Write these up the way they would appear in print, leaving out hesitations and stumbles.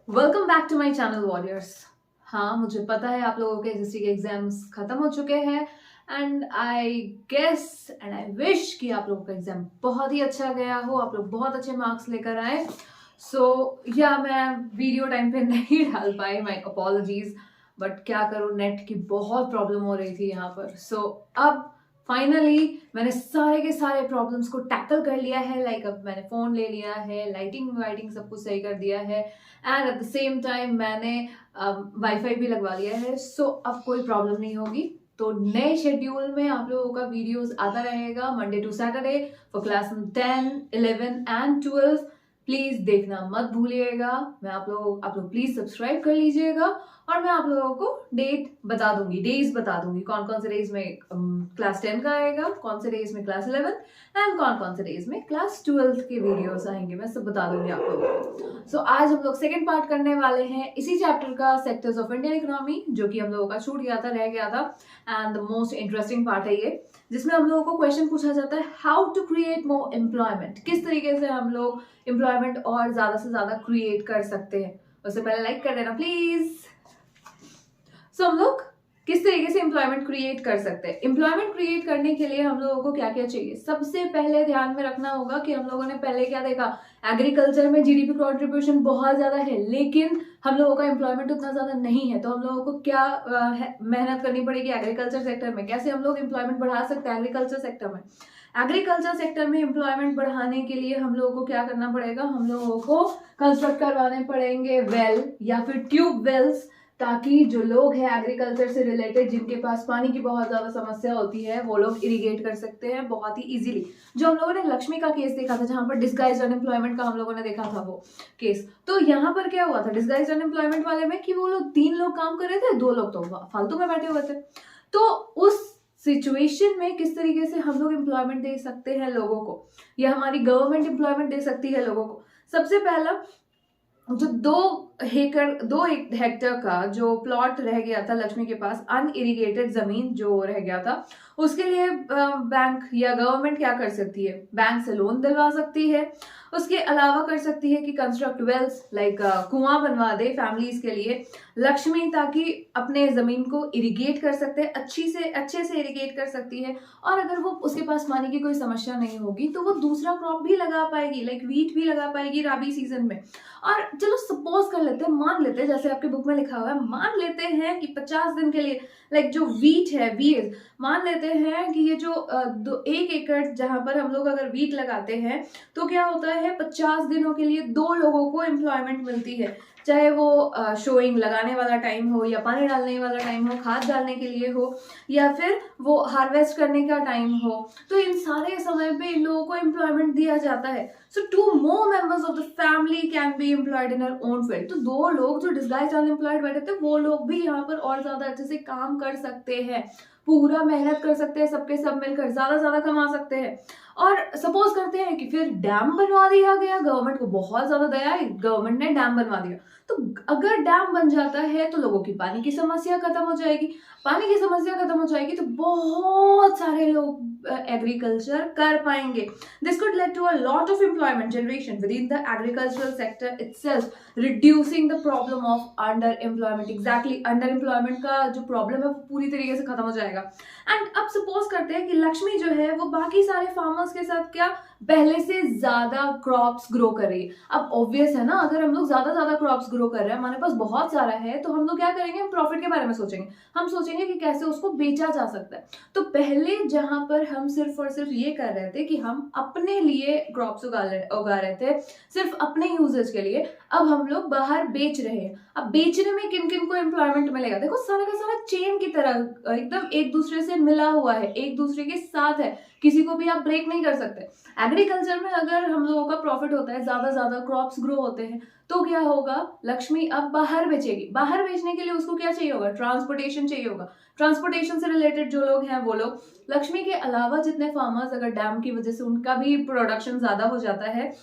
Welcome back to my channel warriors. हाँ, मुझे पता है आप लोगों के एसएससी के एग्जाम्स खत्म हो चुके हैं and I guess and I wish कि आप लोगों का एग्जाम बहुत ही अच्छा गया हो, आप लोग बहुत अच्छे मार्क्स लेकर आए। या मैं वीडियो टाइम पे नहीं डाल पाई, माय अपॉलॉजीज, बट क्या करूँ, नेट की बहुत प्रॉब्लम हो रही थी यहाँ पर। अब फाइनली मैंने सारे के सारे प्रॉब्लम्स को टैकल कर लिया है। अब मैंने फोन ले लिया है, लाइटिंग वाइटिंग सब कुछ सही कर दिया है and at the same time मैंने वाईफाई भी लगवा लिया है। अब कोई प्रॉब्लम नहीं होगी। तो नए शेड्यूल में आप लोगों का वीडियोस आता रहेगा Monday to Saturday for class 10, 11 and 12। Please देखना मत भूलिएगा। मैं आप लोग प्लीज सब्सक्राइब कर लीजिएगा और मैं आप लोगों को डेट बता दूंगी, डेज बता दूंगी, कौन कौन से डेज में क्लास 10 का आएगा, कौन से डेज में क्लास 11 एंड कौन कौन से डेज में क्लास 12 के वीडियोस आएंगे, मैं सब बता दूंगी आप लोगों को। आज हम लोग सेकंड पार्ट करने वाले हैं इसी चैप्टर का, सेक्टर्स ऑफ इंडियन इकोनॉमी, जो कि हम लोगों का छूट गया था, रह गया था। And the most interesting part है ये, जिसमें हम लोगों को क्वेश्चन पूछा जाता है how to create more employment, किस तरीके से हम लोग एम्प्लॉयमेंट और ज्यादा से ज्यादा क्रिएट कर सकते हैं। उससे पहले लाइक कर देना प्लीज। हम लोग किस तरीके से एम्प्लॉयमेंट क्रिएट कर सकते हैं। एम्प्लॉयमेंट क्रिएट करने के लिए हम लोगों को क्या क्या चाहिए, सबसे पहले ध्यान में रखना होगा कि हम लोगों ने पहले क्या देखा, एग्रीकल्चर में जीडीपी कंट्रीब्यूशन बहुत ज्यादा है, लेकिन हम लोगों का एम्प्लॉयमेंट उतना ज्यादा नहीं है। तो हम लोगों को क्या मेहनत करनी पड़ेगी एग्रीकल्चर सेक्टर में, कैसे हम लोग एम्प्लॉयमेंट बढ़ा सकते हैं एग्रीकल्चर सेक्टर में। एग्रीकल्चर सेक्टर में एम्प्लॉयमेंट बढ़ाने के लिए हम लोगों को क्या करना पड़ेगा, हम लोगों को कंस्ट्रक्ट करवाने पड़ेंगे वेल या फिर ट्यूब वेल्स, ताकि जो लोग हैं एग्रीकल्चर से रिलेटेड, जिनके पास पानी की बहुत ज्यादा समस्या होती है, वो लोग इरिगेट कर सकते हैं बहुत ही इजीली। जो हम लोगों ने लक्ष्मी का केस देखा था, जहां पर डिस्गाइज्ड अनएम्प्लॉयमेंट का हम लोगों ने देखा था वो केस, तो यहाँ पर क्या हुआ था डिस्गाइज्ड अनएम्प्लॉयमेंट वाले में कि वो लोग 3 लोग काम कर रहे थे, 2 लोग तो फालतू में बैठे हुए थे। तो उस सिचुएशन में किस तरीके से हम लोग एम्प्लॉयमेंट दे सकते हैं लोगों को, या हमारी गवर्नमेंट एम्प्लॉयमेंट दे सकती है लोगों को। सबसे पहला, जो 2 हेक्टर का जो प्लॉट रह गया था लक्ष्मी के पास, अनइरिगेटेड जमीन जो रह गया था, उसके लिए बैंक या गवर्नमेंट क्या कर सकती है, बैंक से लोन दिलवा सकती है। उसके अलावा कर सकती है कि कंस्ट्रक्ट वेल्स, कुआं बनवा दे फैमिलीज के लिए लक्ष्मी, ताकि अपने जमीन को इरिगेट कर सकते हैं, अच्छे से इरिगेट कर सकती है। और अगर वो उसके पास पानी की कोई समस्या नहीं होगी तो वो दूसरा क्रॉप भी लगा पाएगी, वीट भी लगा पाएगी राबी सीजन में। और चलो सपोज कर लेते हैं, मान लेते हैं, जैसे आपके बुक में लिखा हुआ है, मान लेते हैं कि 50 दिन के लिए जो वीट है, वीज, मान लेते हैं कि ये जो 1 एकड़ जहां पर हम लोग अगर वीट लगाते हैं तो क्या होता है, 50 दिनों के लिए 2 लोगों को एम्प्लॉयमेंट मिलती है। चाहे वो शोइंग लगाने वाला टाइम हो, या पानी डालने वाला टाइम हो, खाद डालने के लिए हो, या फिर वो हार्वेस्ट करने का टाइम हो, तो इन सारे समय पे इन लोगों को एम्प्लॉयमेंट दिया जाता है। सो 2 more members of the family can be employed in her own field। तो 2 लोग जो डिस्गाइज्ड अनएम्प्लॉयड बैठे थे, वो लोग भी यहाँ पर और ज्यादा अच्छे से काम कर सकते हैं, पूरा मेहनत कर सकते हैं, सबके सब मिलकर ज्यादा कमा सकते हैं। और सपोज करते हैं कि फिर डैम बनवा दिया गया, गवर्नमेंट को बहुत ज्यादा दया है, गवर्नमेंट ने डैम बनवा दिया, तो अगर डैम बन जाता है तो लोगों की पानी की समस्या खत्म हो जाएगी। पानी की समस्या खत्म हो जाएगी तो बहुत सारे लोग एग्रीकल्चर कर पाएंगे। This could lead to a lot of employment generation within the agricultural sector itself, reducing the problem of underemployment. Exactly, underemployment का जो प्रॉब्लम है वो पूरी तरीके से खत्म हो जाएगा। एंड अब सपोज करते हैं कि लक्ष्मी जो है वो बाकी सारे फार्मर्स के साथ क्या पहले से ज्यादा क्रॉप्स ग्रो कर रही है। अब ऑब्वियस है ना, अगर हम लोग ज्यादा क्रॉप्स ग्रो कर रहे हैं, हमारे पास बहुत सारा है, तो हम लोग क्या करेंगे, हम प्रॉफिट के बारे में सोचेंगे, हम सोचेंगे कि कैसे उसको बेचा जा सकता है। तो पहले जहां पर हम सिर्फ और सिर्फ ये कर रहे थे कि हम अपने लिए क्रॉप्स उगा रहे थे, सिर्फ अपने यूजेज के लिए, अब हम लोग बाहर बेच रहे हैं। अब बेचने में किन किन को एम्प्लॉयमेंट मिलेगा, देखो सारा का सारा चेन की तरह एकदम एक दूसरे से मिला हुआ है, एक दूसरे के साथ है, किसी को भी आप ब्रेक नहीं कर सकते। एग्रीकल्चर में अगर हम लोगों का प्रॉफिट होता है, ज्यादा क्रॉप्स ग्रो होते हैं, तो क्या होगा, लक्ष्मी अब बाहर बेचेगी। बाहर बेचने के लिए उसको क्या चाहिए होगा, ट्रांसपोर्टेशन चाहिए होगा। ट्रांसपोर्टेशन से रिलेटेड जो लोग हैं वो लोग, लक्ष्मी के अलावा जितने फार्मर्स, अगर डैम की वजह से उनका भी प्रोडक्शन ज्यादा हो जाता है,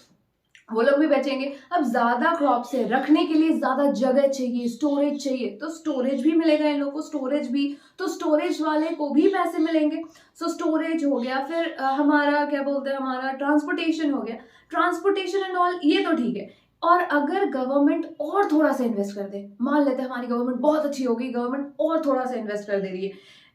वो लोग भी बेचेंगे। अब ज्यादा क्रॉप से रखने के लिए ज्यादा जगह चाहिए, स्टोरेज चाहिए, तो स्टोरेज भी मिलेगा इन लोगों को, स्टोरेज भी, तो स्टोरेज वाले को भी पैसे मिलेंगे। सो स्टोरेज हो गया, फिर हमारा क्या बोलते हैं, हमारा ट्रांसपोर्टेशन हो गया, ट्रांसपोर्टेशन एंड ऑल, ये तो ठीक है। और अगर गवर्नमेंट और थोड़ा सा इन्वेस्ट कर दे, मान लेते हैं हमारी गवर्नमेंट बहुत अच्छी होगी, गवर्नमेंट और थोड़ा सा इन्वेस्ट कर दे रही है,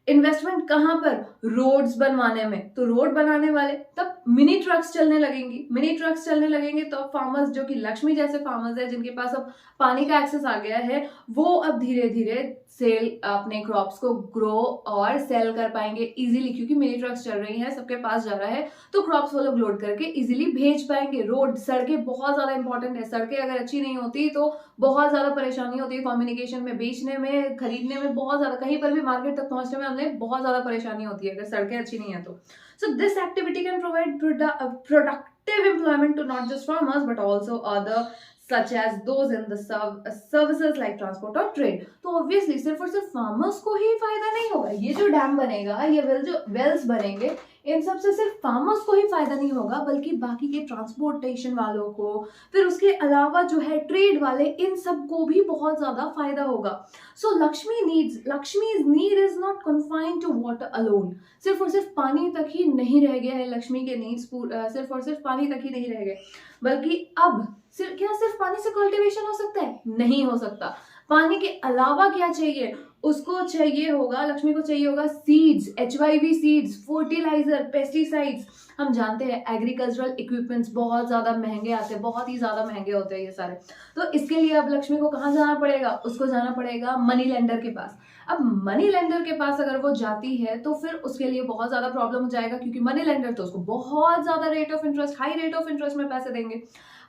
इन्वेस्टमेंट कहाँ पर, रोड्स बनवाने में, तो रोड बनाने वाले तब मिनी ट्रक्स चलने लगेंगी, मिनी ट्रक्स चलने लगेंगे तो फार्मर्स जो कि लक्ष्मी जैसे फार्मर्स है जिनके पास अब पानी का एक्सेस आ गया है, वो अब धीरे धीरे सेल अपने क्रॉप्स को ग्रो और सेल कर पाएंगे इजीली, क्योंकि मिनी ट्रक्स चल रही हैं, सबके पास जा रहा है, तो क्रॉप्स वो लोग लोड करके इजीली भेज पाएंगे। रोड, सड़कें बहुत ज्यादा इंपॉर्टेंट है, सड़कें अगर अच्छी नहीं होती तो बहुत ज्यादा परेशानी होती है कम्युनिकेशन में, बेचने में, खरीदने में, बहुत ज्यादा कहीं पर भी मार्केट तक पहुंचने में हमें बहुत ज्यादा परेशानी होती है अगर सड़कें अच्छी नहीं है तो। So this activity can provide productive employment to not just farmers but also other such as those in the services like transport or trade। तो obviously सिर्फ और सिर्फ farmers को ही फायदा नहीं होगा, ये जो डैम बनेगा, ये वेल्स बनेंगे, इन सब से सिर्फ फार्मर्स को ही फायदा नहीं होगा बल्कि बाकी के ट्रांसपोर्टेशन वालों को, फिर उसके अलावा जो है ट्रेड वाले, इन सब को भी बहुत ज्यादा फायदा होगा। सो लक्ष्मी's need is not confined to water alone। सिर्फ और सिर्फ पानी तक ही नहीं रह गया है लक्ष्मी के नीड्स, सिर्फ और सिर्फ पानी तक ही नहीं रह गए, बल्कि अब सिर्फ पानी से कल्टीवेशन हो सकता है? नहीं हो सकता। पानी के अलावा क्या चाहिए उसको? चाहिए होगा, लक्ष्मी को चाहिए होगा seeds, HYV seeds, fertiliser, pesticides. हम जानते हैं एग्रीकल्चरल इक्विपमेंट्स बहुत ज्यादा महंगे आते हैं, बहुत ही ज्यादा महंगे होते हैं ये सारे, तो इसके लिए अब लक्ष्मी को कहाँ जाना पड़ेगा? उसको जाना पड़ेगा मनी लेंडर के पास। अब मनी लेंडर के पास अगर वो जाती है तो फिर उसके लिए बहुत ज्यादा प्रॉब्लम हो जाएगा, क्योंकि मनी लेंडर तो उसको बहुत ज्यादा rate of interest, high rate of interest में पैसे देंगे,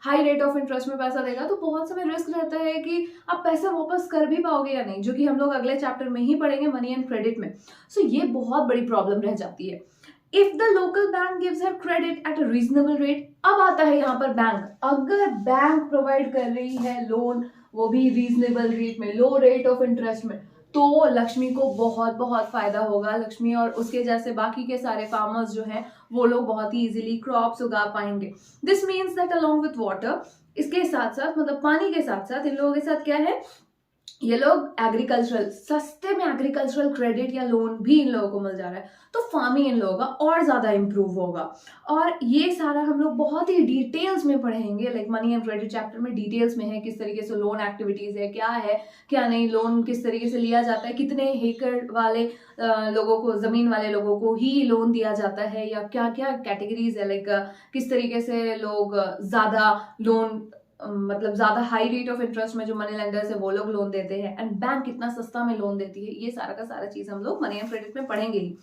हाई रेट ऑफ इंटरेस्ट में पैसा देगा, तो बहुत समय रिस्क रहता है कि आप पैसा वापस कर भी पाओगे या नहीं, जो कि हम लोग अगले चैप्टर में ही पढ़ेंगे मनी एंड क्रेडिट में। सो ये बहुत बड़ी प्रॉब्लम रह जाती है। If the local bank gives her credit at a reasonable rate, अब आता है यहाँ पर बैंक, अगर बैंक प्रोवाइड कर रही है लोन, वो भी रीजनेबल रेट में, लो रेट ऑफ इंटरेस्ट में, तो लक्ष्मी को बहुत बहुत फायदा होगा। लक्ष्मी और उसके जैसे बाकी के सारे फार्मर्स जो हैं वो लोग बहुत ही इजीली क्रॉप्स उगा पाएंगे। This means that along with water, इसके साथ साथ मतलब पानी के साथ साथ इन लोगों के साथ क्या है, ये लोग एग्रीकल्चरल, सस्ते में एग्रीकल्चरल क्रेडिट या लोन भी इन लोगों को मिल जा रहा है, तो फार्मिंग इन लोगों का और ज्यादा इंप्रूव होगा। और ये सारा हम लोग बहुत ही डिटेल्स में पढ़ेंगे, like money and credit chapter में डिटेल्स में है किस तरीके से लोन एक्टिविटीज है क्या नहीं, लोन किस तरीके से लिया जाता है, कितने एकड़ वाले लोगों को, जमीन वाले लोगों को ही लोन दिया जाता है, या क्या क्या कैटेगरीज है, लाइक किस तरीके से लोग ज्यादा लोन, मतलब ज्यादा हाई रेट ऑफ इंटरेस्ट में जो मनी लेंडर्स है वो लोग लोन देते हैं, एंड बैंक कितना सस्ता में लोन देती है, ये सारा का सारा चीज हम लोग मनी एंड क्रेडिट में पढ़ेंगे ही।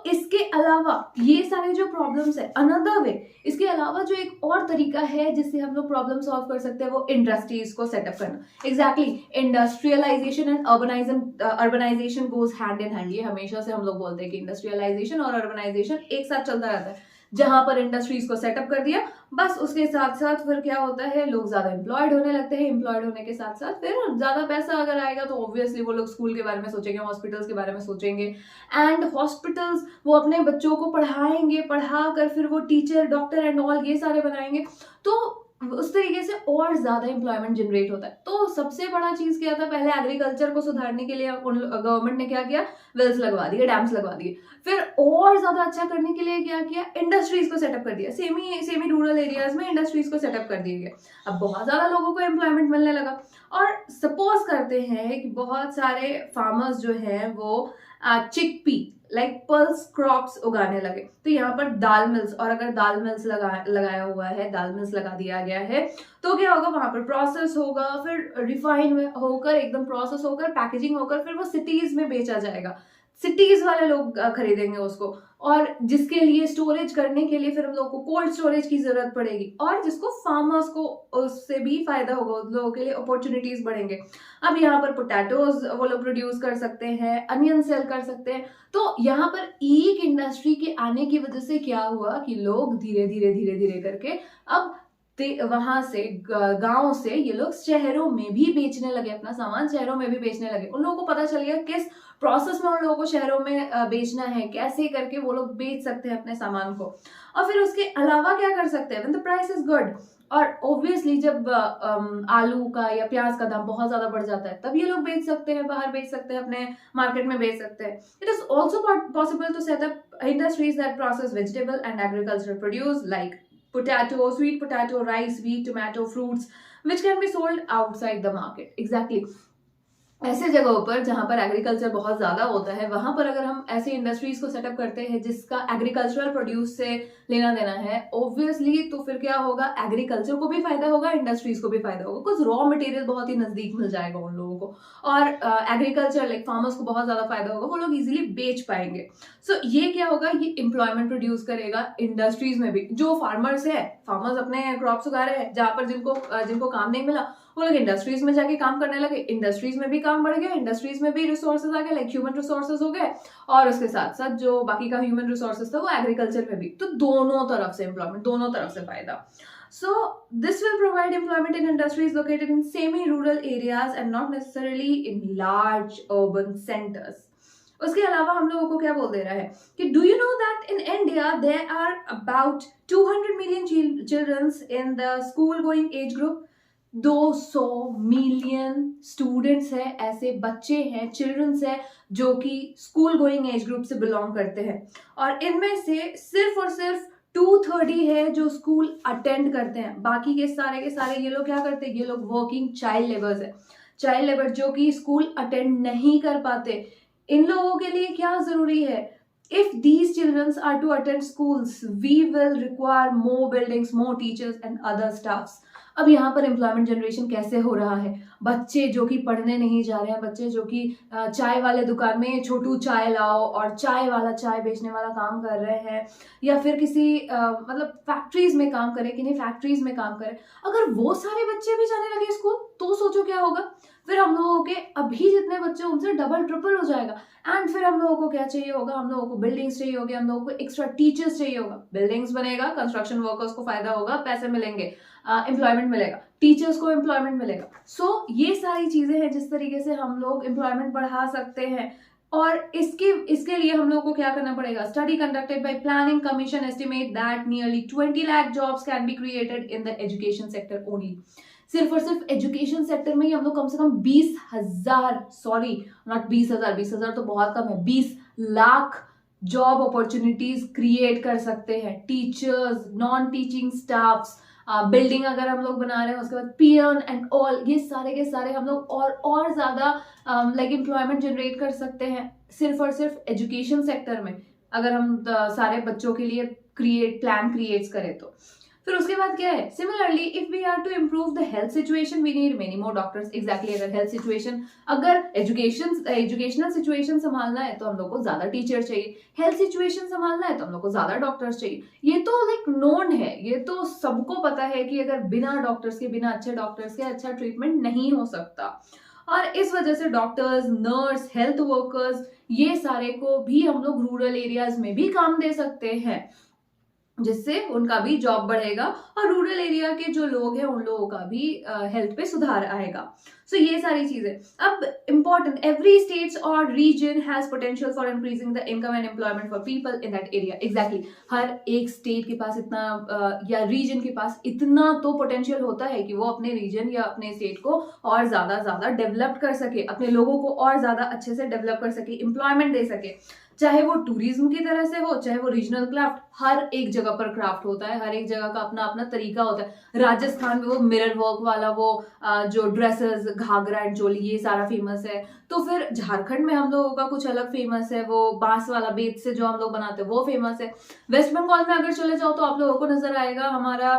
इसके अलावा ये सारे जो प्रॉब्लम्स है, अनदर वे, इसके अलावा जो एक और तरीका है जिससे हम लोग प्रॉब्लम सॉल्व कर सकते हैं वो इंडस्ट्रीज को सेटअप करना। Exactly, industrialization and urbanization goes hand in hand. ये हमेशा से हम लोग बोलते हैं कि इंडस्ट्रियलाइजेशन और अर्बनाइजेशन एक साथ चलता रहता है। जहां पर इंडस्ट्रीज को सेटअप कर दिया, बस उसके साथ साथ फिर क्या होता है, लोग ज्यादा एम्प्लॉयड होने लगते हैं, एम्प्लॉयड होने के साथ साथ फिर ज्यादा पैसा अगर आएगा तो ऑब्वियसली वो लोग स्कूल के बारे में सोचेंगे, हॉस्पिटल्स के बारे में सोचेंगे, एंड हॉस्पिटल्स वो अपने बच्चों को पढ़ाएंगे, पढ़ा कर फिर वो टीचर, डॉक्टर एंड ऑल ये सारे बनाएंगे, तो उस तरीके से और ज्यादा एम्प्लॉयमेंट जनरेट होता है। तो सबसे बड़ा चीज क्या था, पहले एग्रीकल्चर को सुधारने के लिए गवर्नमेंट ने क्या किया, वेल्स लगवा दिए, डैम्स लगवा दिए। फिर और ज्यादा अच्छा करने के लिए क्या किया, इंडस्ट्रीज को सेटअप कर दिया, सेमी रूरल एरियाज में इंडस्ट्रीज को सेटअप कर दिया गया। अब बहुत ज्यादा लोगों को एम्प्लॉयमेंट मिलने लगा, और सपोज करते हैं कि बहुत सारे फार्मर्स जो हैं वो चिकपी लाइक पल्स क्रॉप्स उगाने लगे, तो यहाँ पर दाल मिल्स, और अगर दाल मिल्स लगाया हुआ है, दाल मिल्स लगा दिया गया है, तो क्या होगा, वहां पर प्रोसेस होगा, फिर रिफाइन होकर, एकदम प्रोसेस होकर, पैकेजिंग होकर, फिर वो सिटीज में बेचा जाएगा, सिटीज वाले लोग खरीदेंगे उसको, और जिसके लिए स्टोरेज करने के लिए फिर हम लोग को कोल्ड स्टोरेज की जरूरत पड़ेगी, और जिसको फार्मर्स को उससे भी फायदा होगा, उन लोगों के लिए अपॉर्चुनिटीज बढ़ेंगे। अब यहाँ पर पोटैटोज वो लोग प्रोड्यूस कर सकते हैं, अनियन सेल कर सकते हैं। तो यहाँ पर एक इंडस्ट्री के आने की वजह से क्या हुआ कि लोग धीरे धीरे करके अब वहां से, गांव से ये लोग शहरों में भी बेचने लगे, अपना सामान शहरों में भी बेचने लगे। उन लोगों को पता चल गया किस प्रोसेस में उन लोगों को शहरों में बेचना है, कैसे करके वो लोग बेच सकते हैं अपने सामान को, और फिर उसके अलावा क्या कर सकते हैं, when the price is good. और ऑब्वियसली जब आलू का या प्याज का दाम बहुत ज्यादा बढ़ जाता है, तब ये लोग बेच सकते हैं, बाहर बेच सकते हैं, अपने मार्केट में बेच सकते हैं। It is also possible to set up industries that process vegetable and agricultural produce like potato, sweet potato, rice, wheat, tomato, fruits, which can be sold outside the market. Exactly. ऐसे जगहों पर जहां पर agriculture बहुत ज्यादा होता है, वहां पर अगर हम ऐसे इंडस्ट्रीज को सेटअप करते हैं जिसका एग्रीकल्चरल प्रोड्यूस से लेना देना है, ऑब्वियसली तो फिर क्या होगा, एग्रीकल्चर को भी फायदा होगा, इंडस्ट्रीज को भी फायदा होगा, कुछ रॉ मटेरियल बहुत ही नजदीक मिल जाएगा उन लोगों को, और एग्रीकल्चर लाइक फार्मर्स को बहुत ज्यादा फायदा होगा, वो लोग इजिली बेच पाएंगे। सो ये क्या होगा, ये एम्प्लॉयमेंट प्रोड्यूस करेगा इंडस्ट्रीज में भी। जो फार्मर्स है, फार्मर्स अपने क्रॉप्स उगा रहे हैं, जहां पर जिनको काम नहीं मिला वो लोग इंडस्ट्रीज में जाके काम करने लगे, इंडस्ट्रीज में भी काम बढ़ गया, इंडस्ट्रीज में भी रिसोर्सेज आ गए, लाइक ह्यूमन रिसोर्सेज हो गए, और उसके साथ साथ जो बाकी का ह्यूमन रिसोर्सेज था वो एग्रीकल्चर में भी। तो दोनों तरफ से एम्प्लॉयमेंट, दोनों तरफ से फायदा। So this will provide employment in industries located in semi-rural areas and not necessarily in large urban centers. उसके अलावा हम लोगों को क्या बोल दे रहा है कि do you know that in India there are about 200 million childrens in the school going age group. 200 million students है, ऐसे बच्चे हैं, चिल्ड्रंस है जो कि स्कूल गोइंग एज ग्रुप से बिलोंग करते हैं, और इनमें से सिर्फ और सिर्फ 230 है जो स्कूल अटेंड करते हैं। बाकी के सारे ये लोग क्या करते हैं, ये लोग वर्किंग चाइल्ड लेबर्स है, चाइल्ड लेबर जो कि स्कूल अटेंड नहीं कर पाते। इन लोगों के लिए क्या जरूरी है, if these children are to attend schools we will require more buildings, more teachers and other staffs। अब यहाँ पर एम्प्लॉयमेंट जनरेशन कैसे हो रहा है, बच्चे जो कि पढ़ने नहीं जा रहे हैं, बच्चे जो कि चाय वाले दुकान में छोटू चाय लाओ और चाय वाला चाय बेचने वाला काम कर रहे हैं, या फिर किसी मतलब फैक्ट्रीज में काम करें, किन्हीं फैक्ट्रीज में काम करें, अगर वो सारे बच्चे भी जाने लगे स्कूल तो सोचो क्या होगा, फिर हम लोगों के अभी जितने बच्चे उनसे डबल ट्रिपल हो जाएगा। एंड फिर हम लोगों को क्या चाहिए होगा, हम लोगों को बिल्डिंग्स चाहिए होगी, हम लोगों को एक्स्ट्रा टीचर्स चाहिए होगा, बिल्डिंग्स बनेगा, कंस्ट्रक्शन वर्कर्स को फायदा होगा, पैसे मिलेंगे, एम्प्लॉयमेंट मिलेगा, टीचर्स को एम्प्लॉयमेंट मिलेगा। सो ये सारी चीजें हैं जिस तरीके से हम लोग एम्प्लॉयमेंट बढ़ा सकते हैं। और इसके लिए हम लोगों को क्या करना पड़ेगा, study conducted by planning commission estimate that nearly 20 lakh jobs can be created in the education sector only. सिर्फ और सिर्फ एजुकेशन सेक्टर में ही हम लोग कम से कम 20,000, सॉरी नॉट 20,000, 20,000 तो बहुत कम है, 20 लाख जॉब अपॉर्चुनिटीज क्रिएट कर सकते हैं। Teachers, non teaching staffs, building अगर हम लोग बना रहे हैं, उसके बाद पियन एंड ऑल, ये सारे के सारे हम लोग और ज्यादा लाइक एम्प्लॉयमेंट जनरेट कर सकते हैं सिर्फ और सिर्फ एजुकेशन सेक्टर में, अगर हम सारे बच्चों के लिए प्लान क्रिएट्स करें तो। फिर उसके बाद क्या है, similarly if we are to improve the health situation we need many more doctors. Exactly, अगर हेल्थ सिचुएशन, अगर एजुकेशनल सिचुएशन संभालना है तो हम लोग को ज्यादा टीचर चाहिए, हेल्थ सिचुएशन संभालना है तो हम लोग को ज्यादा डॉक्टर्स चाहिए। ये तो लाइक नोन है, ये तो सबको पता है कि अगर बिना डॉक्टर्स के, बिना अच्छे डॉक्टर्स के अच्छा ट्रीटमेंट नहीं हो सकता। और इस वजह से डॉक्टर्स, नर्स, हेल्थ वर्कर्स, ये सारे को भी हम लोग रूरल एरियाज में भी काम दे सकते हैं, जिससे उनका भी जॉब बढ़ेगा और रूरल एरिया के जो लोग हैं उन लोगों का भी हेल्थ पे सुधार आएगा। सो ये सारी चीजें। अब इम्पोर्टेंट, एवरी स्टेट्स और region has potential for increasing the income and employment for people in that area. Exactly, हर एक स्टेट के पास इतना या रीजन के पास इतना तो पोटेंशियल होता है कि वो अपने रीजन या अपने स्टेट को और ज्यादा डेवलप कर सके, अपने लोगों को और ज्यादा अच्छे से डेवलप कर सके, एम्प्लॉयमेंट दे सके, चाहे वो टूरिज्म की तरह से हो, चाहे वो रीजनल क्राफ्ट। हर एक जगह पर क्राफ्ट होता है, हर एक जगह का अपना अपना तरीका होता है। राजस्थान में वो मिरर वर्क वाला वो जो ड्रेसेस, घाघरा एंड चोली, ये सारा फेमस है। तो फिर झारखंड में हम लोगों का कुछ अलग फेमस है, वो बांस वाला बेत से जो हम लोग बनाते हैं वो फेमस है। वेस्ट बंगाल में अगर चले जाओ तो आप लोगों को नजर आएगा हमारा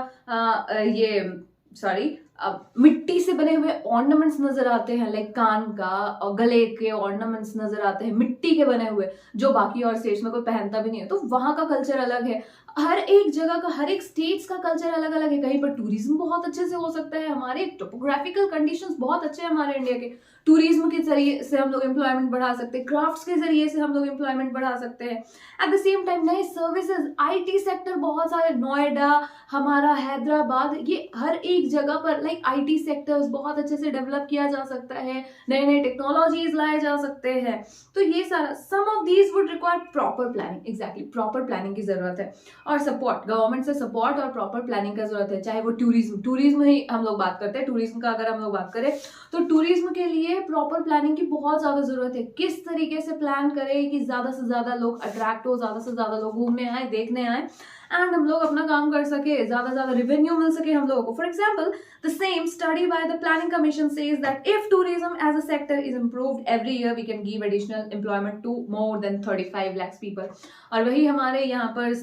मिट्टी से बने हुए ऑर्नामेंट्स नजर आते हैं, लाइक कान का और गले के ऑर्नामेंट्स नजर आते हैं मिट्टी के बने हुए, जो बाकी और स्टेट्स में कोई पहनता भी नहीं है। तो वहां का कल्चर अलग है, हर एक जगह का, हर एक स्टेट्स का कल्चर अलग अलग है। कहीं पर टूरिज्म बहुत अच्छे से हो सकता है, हमारे टोपोग्राफिकल कंडीशंस बहुत अच्छे हैं हमारे इंडिया के, टूरिज्म के जरिए से हम लोग एम्प्लॉयमेंट बढ़ा सकते हैं, क्राफ्ट्स के जरिए से हम लोग एम्प्लॉयमेंट बढ़ा सकते हैं। एट द सेम टाइम नए सर्विसेज, आईटी सेक्टर बहुत सारे, नोएडा, हमारा हैदराबाद, ये हर एक जगह पर लाइक आईटी सेक्टर्स बहुत अच्छे से डेवलप किया जा सकता है, नए नए टेक्नोलॉजीज लाए जा सकते हैं। तो ये सारा, some of these would require proper planning. Exactly, proper planning की जरूरत है और सपोर्ट, गवर्नमेंट से सपोर्ट और प्रॉपर प्लानिंग का जरूरत है। चाहे वो टूरिज्म ही हम लोग बात करते हैं, टूरिज्म का अगर हम लोग बात करें तो टूरिज्म के लिए प्रॉपर प्लानिंग की बहुत ज्यादा जरूरत है। किस तरीके से प्लान करें कि ज्यादा से ज्यादा लोग अट्रैक्ट हो, ज्यादा से ज्यादा लोग घूमने आए, देखने आए, एंड हम लोग अपना काम कर सके, ज्यादा रेवेन्यू मिल सके हम लोगों को. For example, the same study by the planning commission says that if tourism as a sector is improved every year we can give additional employment to more than 35 lakhs people. और वही हमारे यहाँ पर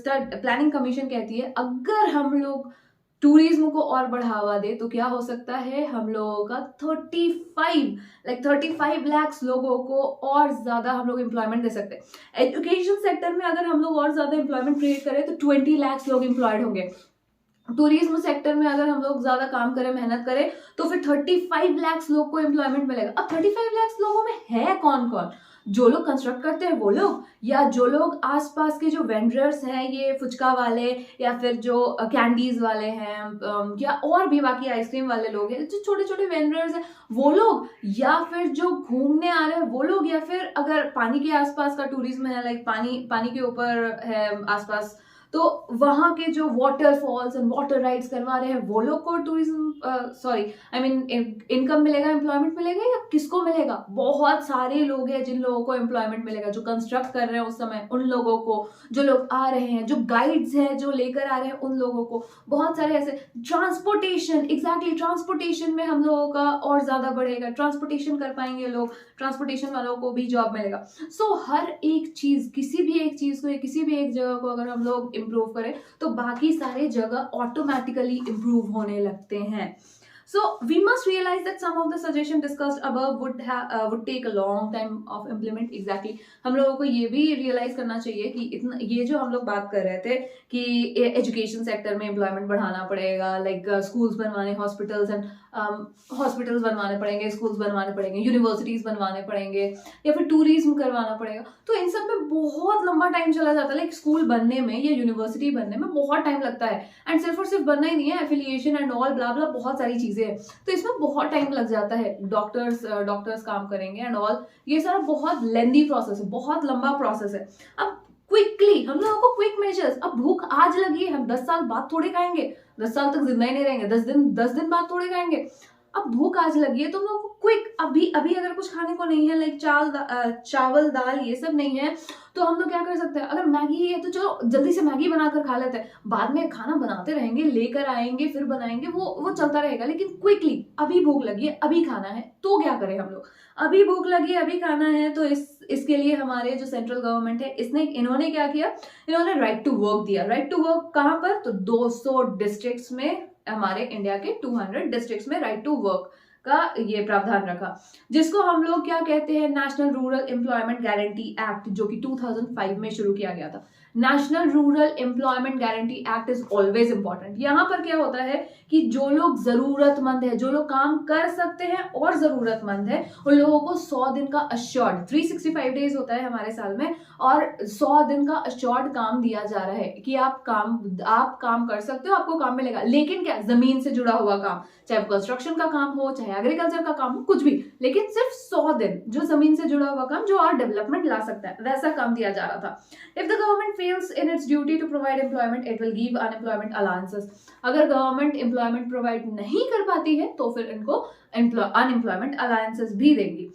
planning commission कहती है, अगर हम लोग टूरिज्म को और बढ़ावा दे तो क्या हो सकता है, हम लोगों का 35 lakhs लोगों को और ज्यादा हम लोग एम्प्लॉयमेंट दे सकते हैं. एजुकेशन सेक्टर में अगर हम लोग और ज्यादा एम्प्लॉयमेंट क्रिएट करें तो 20 lakhs लोग एम्प्लॉयड होंगे. टूरिज्म सेक्टर में अगर हम लोग ज्यादा काम करें, मेहनत करें, तो फिर 35 lakhs लोग को एम्प्लॉयमेंट मिलेगा. अब 35 lakhs लोगों में है कौन कौन? जो लोग कंस्ट्रक्ट करते हैं वो लोग, या जो लोग आसपास के जो वेंडर्स हैं, ये फुचका वाले या फिर जो कैंडीज वाले हैं, या और भी बाकी आइसक्रीम वाले लोग हैं, जो छोटे छोटे वेंडर्स हैं वो लोग, या फिर जो घूमने आ रहे हैं वो लोग, या फिर अगर पानी के आसपास का टूरिज्म है, लाइक पानी के ऊपर है आसपास, तो वहां के जो वाटरफॉल्स एंड वाटर राइड्स करवा रहे हैं वो लोग को टूरिज्म इनकम मिलेगा, एम्प्लॉयमेंट मिलेगा, या किसको मिलेगा? बहुत सारे लोग हैं जिन लोगों को एम्प्लॉयमेंट मिलेगा, जो कंस्ट्रक्ट कर रहे हैं उस समय उन लोगों को, जो लोग आ रहे हैं, जो गाइड्स हैं जो लेकर आ रहे हैं उन लोगों को, बहुत सारे ऐसे. ट्रांसपोर्टेशन, एग्जैक्टली ट्रांसपोर्टेशन में हम लोगों का और ज्यादा बढ़ेगा, ट्रांसपोर्टेशन कर पाएंगे लोग, ट्रांसपोर्टेशन वालों को भी जॉब मिलेगा. सो हर एक चीज, किसी भी एक चीज को या किसी भी एक जगह को अगर हम लोग इम्प्रूव करें तो बाकी सारे जगह ऑटोमेटिकली इम्प्रूव होने लगते हैं. So we must realize that some of the suggestions discussed above would take a long time of implement. Exactly. हम लोगों को ये भी realize करना चाहिए कि इतना ये जो हम लोग बात कर रहे थे कि एजुकेशन सेक्टर में एम्प्लॉयमेंट बढ़ाना पड़ेगा, लाइक स्कूल्स बनवाने, हॉस्पिटल्स बनवाने पड़ेंगे, स्कूल्स बनवाने पड़ेंगे, यूनिवर्सिटीज बनवाने पड़ेंगे, या फिर टूरिज्म करवाना पड़ेगा, तो इन सब में बहुत लंबा टाइम चला जाता है. लाइक स्कूल बनने में या यूनिवर्सिटी बनने में बहुत टाइम लगता है, एंड सिर्फ और सिर्फ बनना ही नहीं है, एफिलिएशन एंड ऑल ब्ला ब्ला बहुत सारी चीजें हैं, तो इसमें बहुत टाइम लग जाता है. डॉक्टर्स काम करेंगे एंड ऑल, ये सारा बहुत लेंदी प्रोसेस है, बहुत लंबा प्रोसेस है. अब क्विकली हम लोगों को क्विक मेजर्स, अब भूख आज लगी है, हम 10 साल बाद थोड़े खाएंगे, 10 साल तक जिंदा ही नहीं रहेंगे, 10 दिन बाद थोड़े खाएंगे. अब भूख आज लगी है तो हम लोग को क्विक, अभी अगर कुछ खाने को नहीं है, लाइक चावल दाल ये सब नहीं है, तो हम लोग क्या कर सकते हैं? अगर मैगी है तो चलो जल्दी से मैगी बनाकर खा लेते हैं, बाद में खाना बनाते रहेंगे, लेकर आएंगे, फिर बनाएंगे, वो चलता रहेगा. लेकिन क्विकली अभी भूख लगी है, अभी खाना है, तो क्या करें हम लोग? अभी भूख लगी है, अभी खाना है, तो इसके लिए हमारे जो सेंट्रल गवर्नमेंट है इन्होंने क्या किया? इन्होंने राइट टू वर्क दिया. राइट टू वर्क कहाँ पर? तो 200 डिस्ट्रिक्ट्स में, हमारे इंडिया के 200 डिस्ट्रिक्ट्स में राइट टू वर्क का ये प्रावधान रखा, जिसको हम लोग क्या कहते हैं? National rural employment guarantee act, जो कि 2005 में शुरू किया गया था. National rural employment guarantee act is always important. यहाँ पर क्या होता है कि जो लोग जरूरतमंद है, जो लोग काम कर सकते हैं और जरूरतमंद है, उन लोगों को 100 दिन का अश्योर्ड, 365 डेज होता है हमारे साल में, और 100 दिन का अश्योर्ड काम दिया जा रहा है कि आप काम कर सकते हो, आपको काम मिलेगा. लेकिन क्या? जमीन से जुड़ा हुआ काम, चाहे कंस्ट्रक्शन का काम हो, चाहे एग्रीकल्चर का काम हो, कुछ भी, लेकिन सिर्फ 100 दिन जो जमीन से जुड़ा हुआ काम, जो और डेवलपमेंट ला सकता है, वैसा काम दिया जा रहा था. If the government fails in its duty to provide employment, it will give unemployment allowances. अगर गवर्नमेंट एम्प्लॉयमेंट प्रोवाइड नहीं कर पाती है तो फिर इनको अनएम्प्लॉयमेंट अलाउंसेस भी देंगी,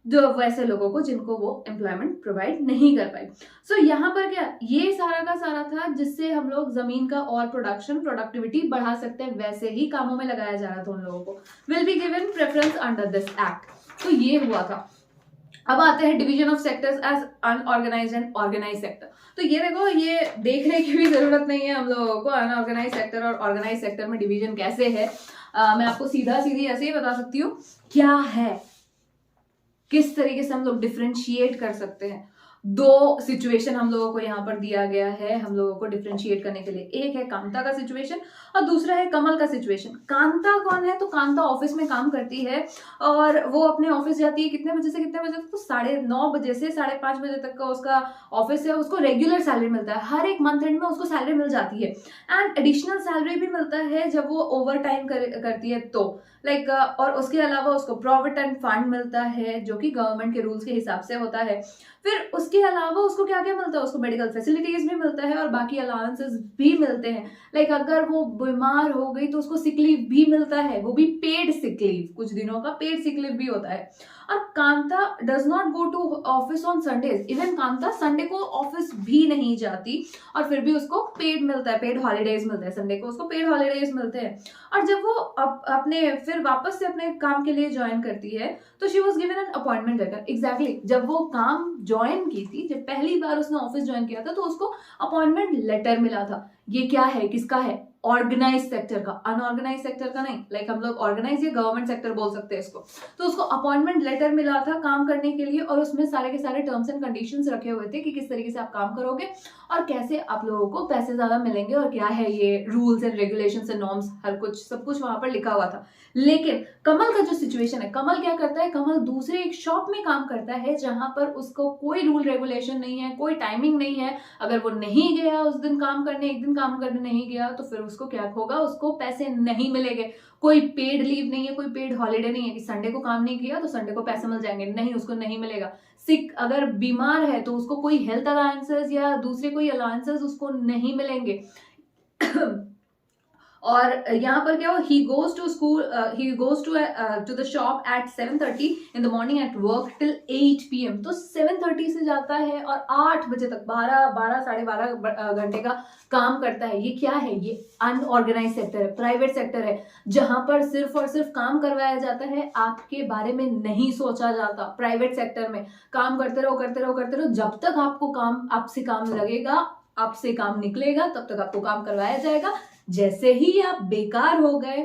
जो वैसे लोगों को जिनको वो एम्प्लॉयमेंट प्रोवाइड नहीं कर पाए. सो यहाँ पर क्या, ये सारा का सारा था जिससे हम लोग जमीन का और प्रोडक्टिविटी बढ़ा सकते हैं, वैसे ही कामों में लगाया जा रहा था उन लोगों को. Will be given preference under this act. तो ये हुआ था. अब आते हैं division of sectors as unorganized and organized sector. तो ये देखो, ये देखने की भी जरूरत नहीं है हम लोगों को अनऑर्गेनाइज्ड सेक्टर और ऑर्गेनाइज्ड सेक्टर में डिवीजन कैसे है. मैं आपको सीधी ऐसे ही बता सकती हूँ क्या है, किस तरीके से हम लोग डिफरेंशिएट कर सकते हैं. 2 सिचुएशन हम लोगों को यहाँ पर दिया गया है हम लोगों को डिफरेंशिएट करने के लिए. एक है कांता का सिचुएशन और दूसरा है कमल का सिचुएशन. कांता कौन है? तो कांता ऑफिस में काम करती है और वो अपने ऑफिस जाती है कितने बजे से कितने बजे तक? तो 9:30 बजे से 5:30 बजे तक का उसका ऑफिस है. उसको रेगुलर सैलरी मिलता है, हर एक मंथ एंड में उसको सैलरी मिल जाती है, एंड एडिशनल सैलरी भी मिलता है जब वो ओवर टाइम करती है तो, लाइक और उसके अलावा उसको प्रोविडेंट फंड मिलता है जो कि गवर्नमेंट के रूल्स के हिसाब से होता है. फिर उसके उसके अलावा उसको क्या क्या मिलता है, उसको मेडिकल फैसिलिटीज भी मिलता है और बाकी अलाउंसेस भी मिलते हैं। लाइक अगर वो बीमार हो गई तो उसको सिक लीव भी मिलता है, वो भी पेड सिक लीव, कुछ दिनों का पेड सिक लीव भी होता है। और Kanta does not go to office on Sundays, even Kanta Sunday को ऑफिस भी नहीं जाती और फिर भी उसको पेड मिलता है, पेड हॉलीडेज मिलते हैं, संडे को उसको पेड हॉलीडेज मिलते हैं। और जब वो अपने फिर वापस से अपने काम के लिए ज्वाइन करती है तो she was given an appointment letter. Exactly जब वो काम ज्वाइन की थी, जब पहली बार उसने ऑफिस ज्वाइन किया था तो उसको अपॉइंटमेंट लेटर मिला था। ये क्या है, किसका है, ऑर्गेनाइज सेक्टर का, अनऑर्गेनाइज सेक्टर का नहीं। लाइक हम लोग ऑर्गेनाइज या गवर्नमेंट सेक्टर बोल सकते हैं इसको। तो उसको अपॉइंटमेंट लेटर मिला था काम करने के लिए और उसमें सारे के सारे टर्म्स एंड कंडीशंस रखे हुए थे कि किस तरीके से आप काम करोगे और कैसे आप लोगों को पैसे ज्यादा मिलेंगे और क्या है ये rules and regulations and norms, हर कुछ सब कुछ वहां पर लिखा हुआ था। लेकिन कमल का जो सिचुएशन है, कमल क्या करता है, कमल दूसरे एक शॉप में काम करता है जहां पर उसको कोई रूल रेगुलेशन नहीं है, कोई टाइमिंग नहीं है। अगर वो नहीं गया उस दिन काम करने, एक दिन काम करने नहीं गया तो फिर उसको क्या होगा, उसको पैसे नहीं मिलेंगे। कोई पेड लीव नहीं है, कोई पेड हॉलीडे नहीं है कि संडे को काम नहीं किया तो संडे को पैसे मिल जाएंगे, नहीं, उसको नहीं मिलेगा। सिक अगर बीमार है तो उसको कोई हेल्थ अलाउंसेस या दूसरे कोई अलाउंसेस उसको नहीं मिलेंगे। और यहाँ पर क्या हो, he goes to school, he goes to the shop at 7:30 in the morning at work till 8 PM। तो 7:30 से जाता है और 8 बजे तक 12 साढ़े 12 घंटे का काम करता है। ये क्या है, ये अनऑर्गेनाइज सेक्टर है, प्राइवेट सेक्टर है, जहां पर सिर्फ और सिर्फ काम करवाया जाता है, आपके बारे में नहीं सोचा जाता। प्राइवेट सेक्टर में काम करते रहो करते रहो करते रहो, जब तक आपको काम, आपसे काम लगेगा, आपसे काम निकलेगा, तब तक आपको काम करवाया जाएगा। जैसे ही आप बेकार हो गए,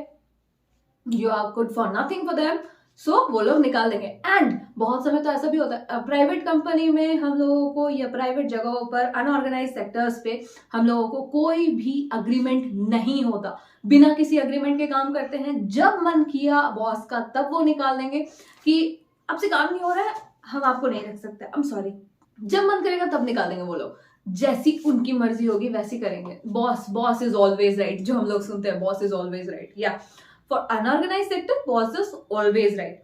you are good for nothing for them, so वो लोग निकाल देंगे। एंड बहुत समय तो ऐसा भी होता है प्राइवेट कंपनी में हम लोगों को या प्राइवेट जगहों पर अनऑर्गेनाइज सेक्टर्स पे हम लोगों को कोई भी अग्रीमेंट नहीं होता, बिना किसी अग्रीमेंट के काम करते हैं। जब मन किया बॉस का तब वो निकाल देंगे कि आपसे काम नहीं हो रहा है, हम आपको नहीं रख सकते, आई एम सॉरी। जब मन करेगा तब निकाल देंगे वो लोग, जैसी उनकी मर्जी होगी वैसी करेंगे। बॉस इज ऑलवेज राइट, जो हम लोग सुनते हैं, बॉस इज ऑलवेज राइट। या for unorganized sector boss is always right.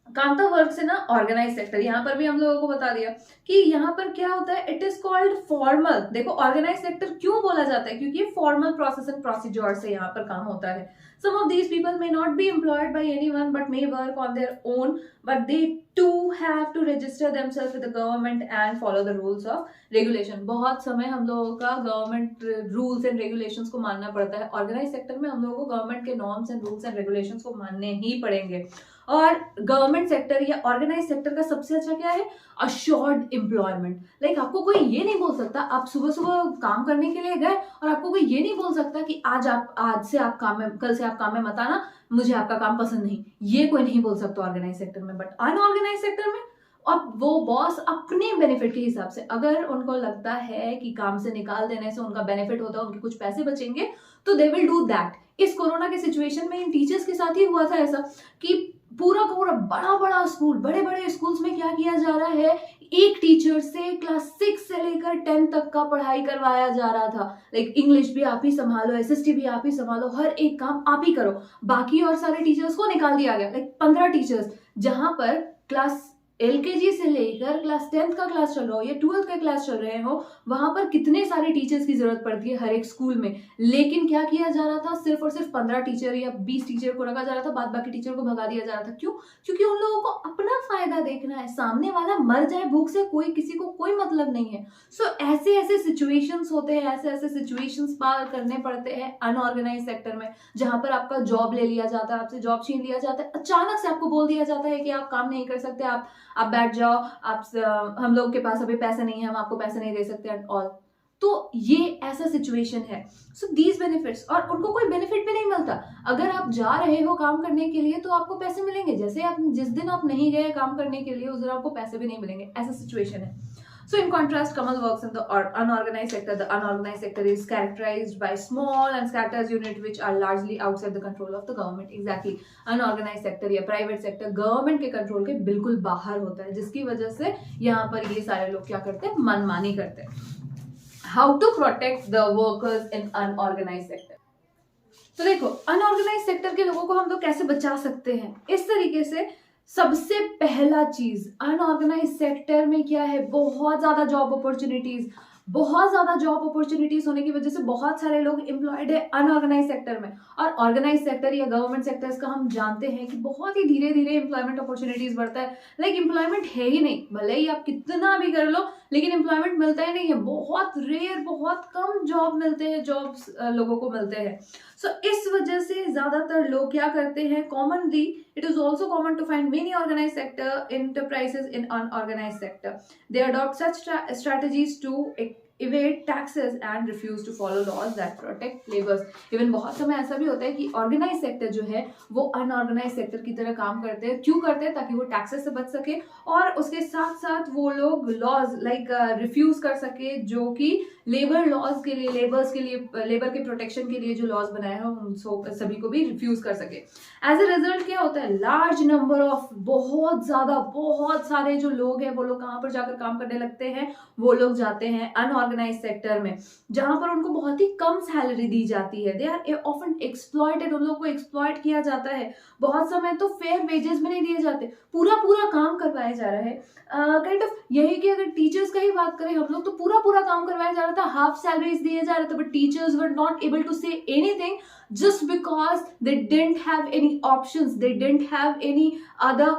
Kanta work से ना ऑर्गेनाइज सेक्टर, यहाँ पर भी हम लोगों को बता दिया कि यहाँ पर क्या होता है, इट इज कॉल्ड फॉर्मल। देखो ऑर्गेनाइज सेक्टर क्यों बोला जाता है, क्योंकि ये फॉर्मल प्रोसेस एंड प्रोसीजर से यहाँ पर काम होता है। Some of these people may not be employed by anyone but may work on their own, but they too have to register themselves with the government and follow the rules of regulation। बहुत समय हम लोगों का government rules and regulations को मानना पड़ता है। Organise sector में हम लोगों को गवर्नमेंट के norms and rules and regulations को मानने ही पड़ेंगे। और गवर्नमेंट सेक्टर या ऑर्गेनाइज सेक्टर का सबसे अच्छा क्या है, अश्योर्ड एम्प्लॉयमेंट। लाइक आपको कोई ये नहीं बोल सकता, आप सुबह सुबह काम करने के लिए गए और आपको कोई ये नहीं बोल सकता कि आज से आप काम में, कल से आप काम में मत आना, मुझे आपका काम पसंद नहीं, ये कोई नहीं बोल सकता ऑर्गेनाइज सेक्टर में। बट अनऑर्गेनाइज सेक्टर में अब वो बॉस अपने बेनिफिट के हिसाब से, अगर उनको लगता है कि काम से निकाल देने से उनका बेनिफिट होता है, उनके कुछ पैसे बचेंगे, तो दे विल डू दैट। इस कोरोना के सिचुएशन में इन टीचर्स के साथ ही हुआ था ऐसा कि पूरा का पूरा बड़ा बड़ा स्कूल, बड़े बड़े स्कूल्स में क्या किया जा रहा है, एक टीचर से क्लास 6 से लेकर 10 तक का पढ़ाई करवाया जा रहा था। लाइक इंग्लिश भी आप ही संभालो, एसएसटी भी आप ही संभालो, हर एक काम आप ही करो। बाकी और सारे टीचर्स को निकाल दिया गया। लाइक 15 टीचर्स, जहां पर क्लास LKG से लेकर क्लास 10th का क्लास चल रहा हो या 12th का क्लास चल रहे हो, वहां पर कितने सारे टीचर्स की जरूरत पड़ती है हर एक स्कूल में। लेकिन क्या किया जा रहा था, सिर्फ और सिर्फ 15 टीचर या 20 टीचर को रखा जा रहा था, बाद बाकी टीचर को भगा दिया जा रहा था। क्यों? क्योंकि उन लोगों को अपना फायदा देखना है, सामने वाला मर जाए भूख से कोई, किसी को कोई मतलब नहीं है। सो ऐसे ऐसे सिचुएशंस होते हैं, ऐसे ऐसे सिचुएशंस पार करने पड़ते हैं अनऑर्गेनाइज सेक्टर में, जहां पर आपका जॉब ले लिया जाता है, आपसे जॉब छीन लिया जाता है, अचानक से आपको बोल दिया जाता है कि आप काम नहीं कर सकते, आप बैठ जाओ, आप हम लोग के पास अभी पैसे नहीं है, हम आपको पैसे नहीं दे सकते एंड ऑल। तो ये ऐसा सिचुएशन है। सो दीज बेनिफिट्स, और उनको कोई बेनिफिट भी नहीं मिलता। अगर आप जा रहे हो काम करने के लिए तो आपको पैसे मिलेंगे, जैसे आप जिस दिन आप नहीं गए काम करने के लिए उस दिन आपको पैसे भी नहीं मिलेंगे, ऐसा सिचुएशन है। So in contrast, Kamal works in the unorganized sector. The unorganized sector is characterized by small and scattered units which are largely outside the control of the government. Exactly, unorganized sector या private sector government के control के बिल्कुल बाहर होता है, जिसकी वजह से यहाँ पर ये सारे लोग क्या करते हैं, मनमानी करते हैं। How to protect the workers in unorganized sector? तो देखो, अनऑर्गेनाइज सेक्टर के लोगों को हम लोग कैसे बचा सकते हैं, इस तरीके से सबसे पहला चीज, अनऑर्गेनाइज सेक्टर में क्या है, बहुत ज्यादा जॉब अपॉर्चुनिटीज, बहुत ज्यादा जॉब अपॉर्चुनिटीज होने की वजह से बहुत सारे लोग एम्प्लॉयड है अनऑर्गेनाइज सेक्टर में। और ऑर्गेनाइज सेक्टर या गवर्नमेंट सेक्टर्स का हम जानते हैं कि बहुत ही धीरे धीरे एम्प्लॉयमेंट अपॉर्चुनिटीज बढ़ता है। लाइक एम्प्लॉयमेंट है ही नहीं, भले ही आप कितना भी कर लो, लेकिन एम्प्लॉयमेंट मिलता ही नहीं है। बहुत रेयर, बहुत कम जॉब मिलते हैं, जॉब्स लोगों को मिलते हैं। सो इस वजह से ज्यादातर लोग क्या करते हैं, commonly it is also common to find many organized sector enterprises in unorganized sector. They adopt such strategies to evade taxes and refuse to follow laws that protect laborers. Even बहुत समय ऐसा भी होता है कि ऑर्गेनाइज सेक्टर जो है वो अनऑर्गेनाइज सेक्टर की तरह काम करते हैं। क्यों करते हैं? ताकि वो टैक्सेस से बच सके और उसके साथ साथ वो लोग लॉज लाइक रिफ्यूज कर सके, जो कि लेबर लॉज के लिए, लेबर्स के लिए, लेबर के प्रोटेक्शन के लिए जो लॉज बनाए हैं उन सभी को भी रिफ्यूज कर सके। एज ए रिजल्ट क्या होता है, लार्ज नंबर ऑफ, बहुत ज्यादा, बहुत सारे जो लोग हैं वो लोग कहाँ पर जाकर काम करने लगते हैं, वो लोग जाते हैं अनऑर्गेनाइज सेक्टर में, जहां पर उनको बहुत ही कम सैलरी दी जाती है। दे आर ऑफन एक्सप्लॉयटेड, उन लोगों को एक्सप्लॉयट किया जाता है। बहुत समय तो फेयर वेजेस भी नहीं दिए जाते, पूरा पूरा काम करवाया जा रहा है। काइंड ऑफ यही कि अगर टीचर्स का ही बात करें हम लोग, तो पूरा पूरा काम करवाया जा रहा था, हाफ सैलरीज दिए जा रहे थे, but teachers were not able to say anything just because they didn't have any options, they didn't have any other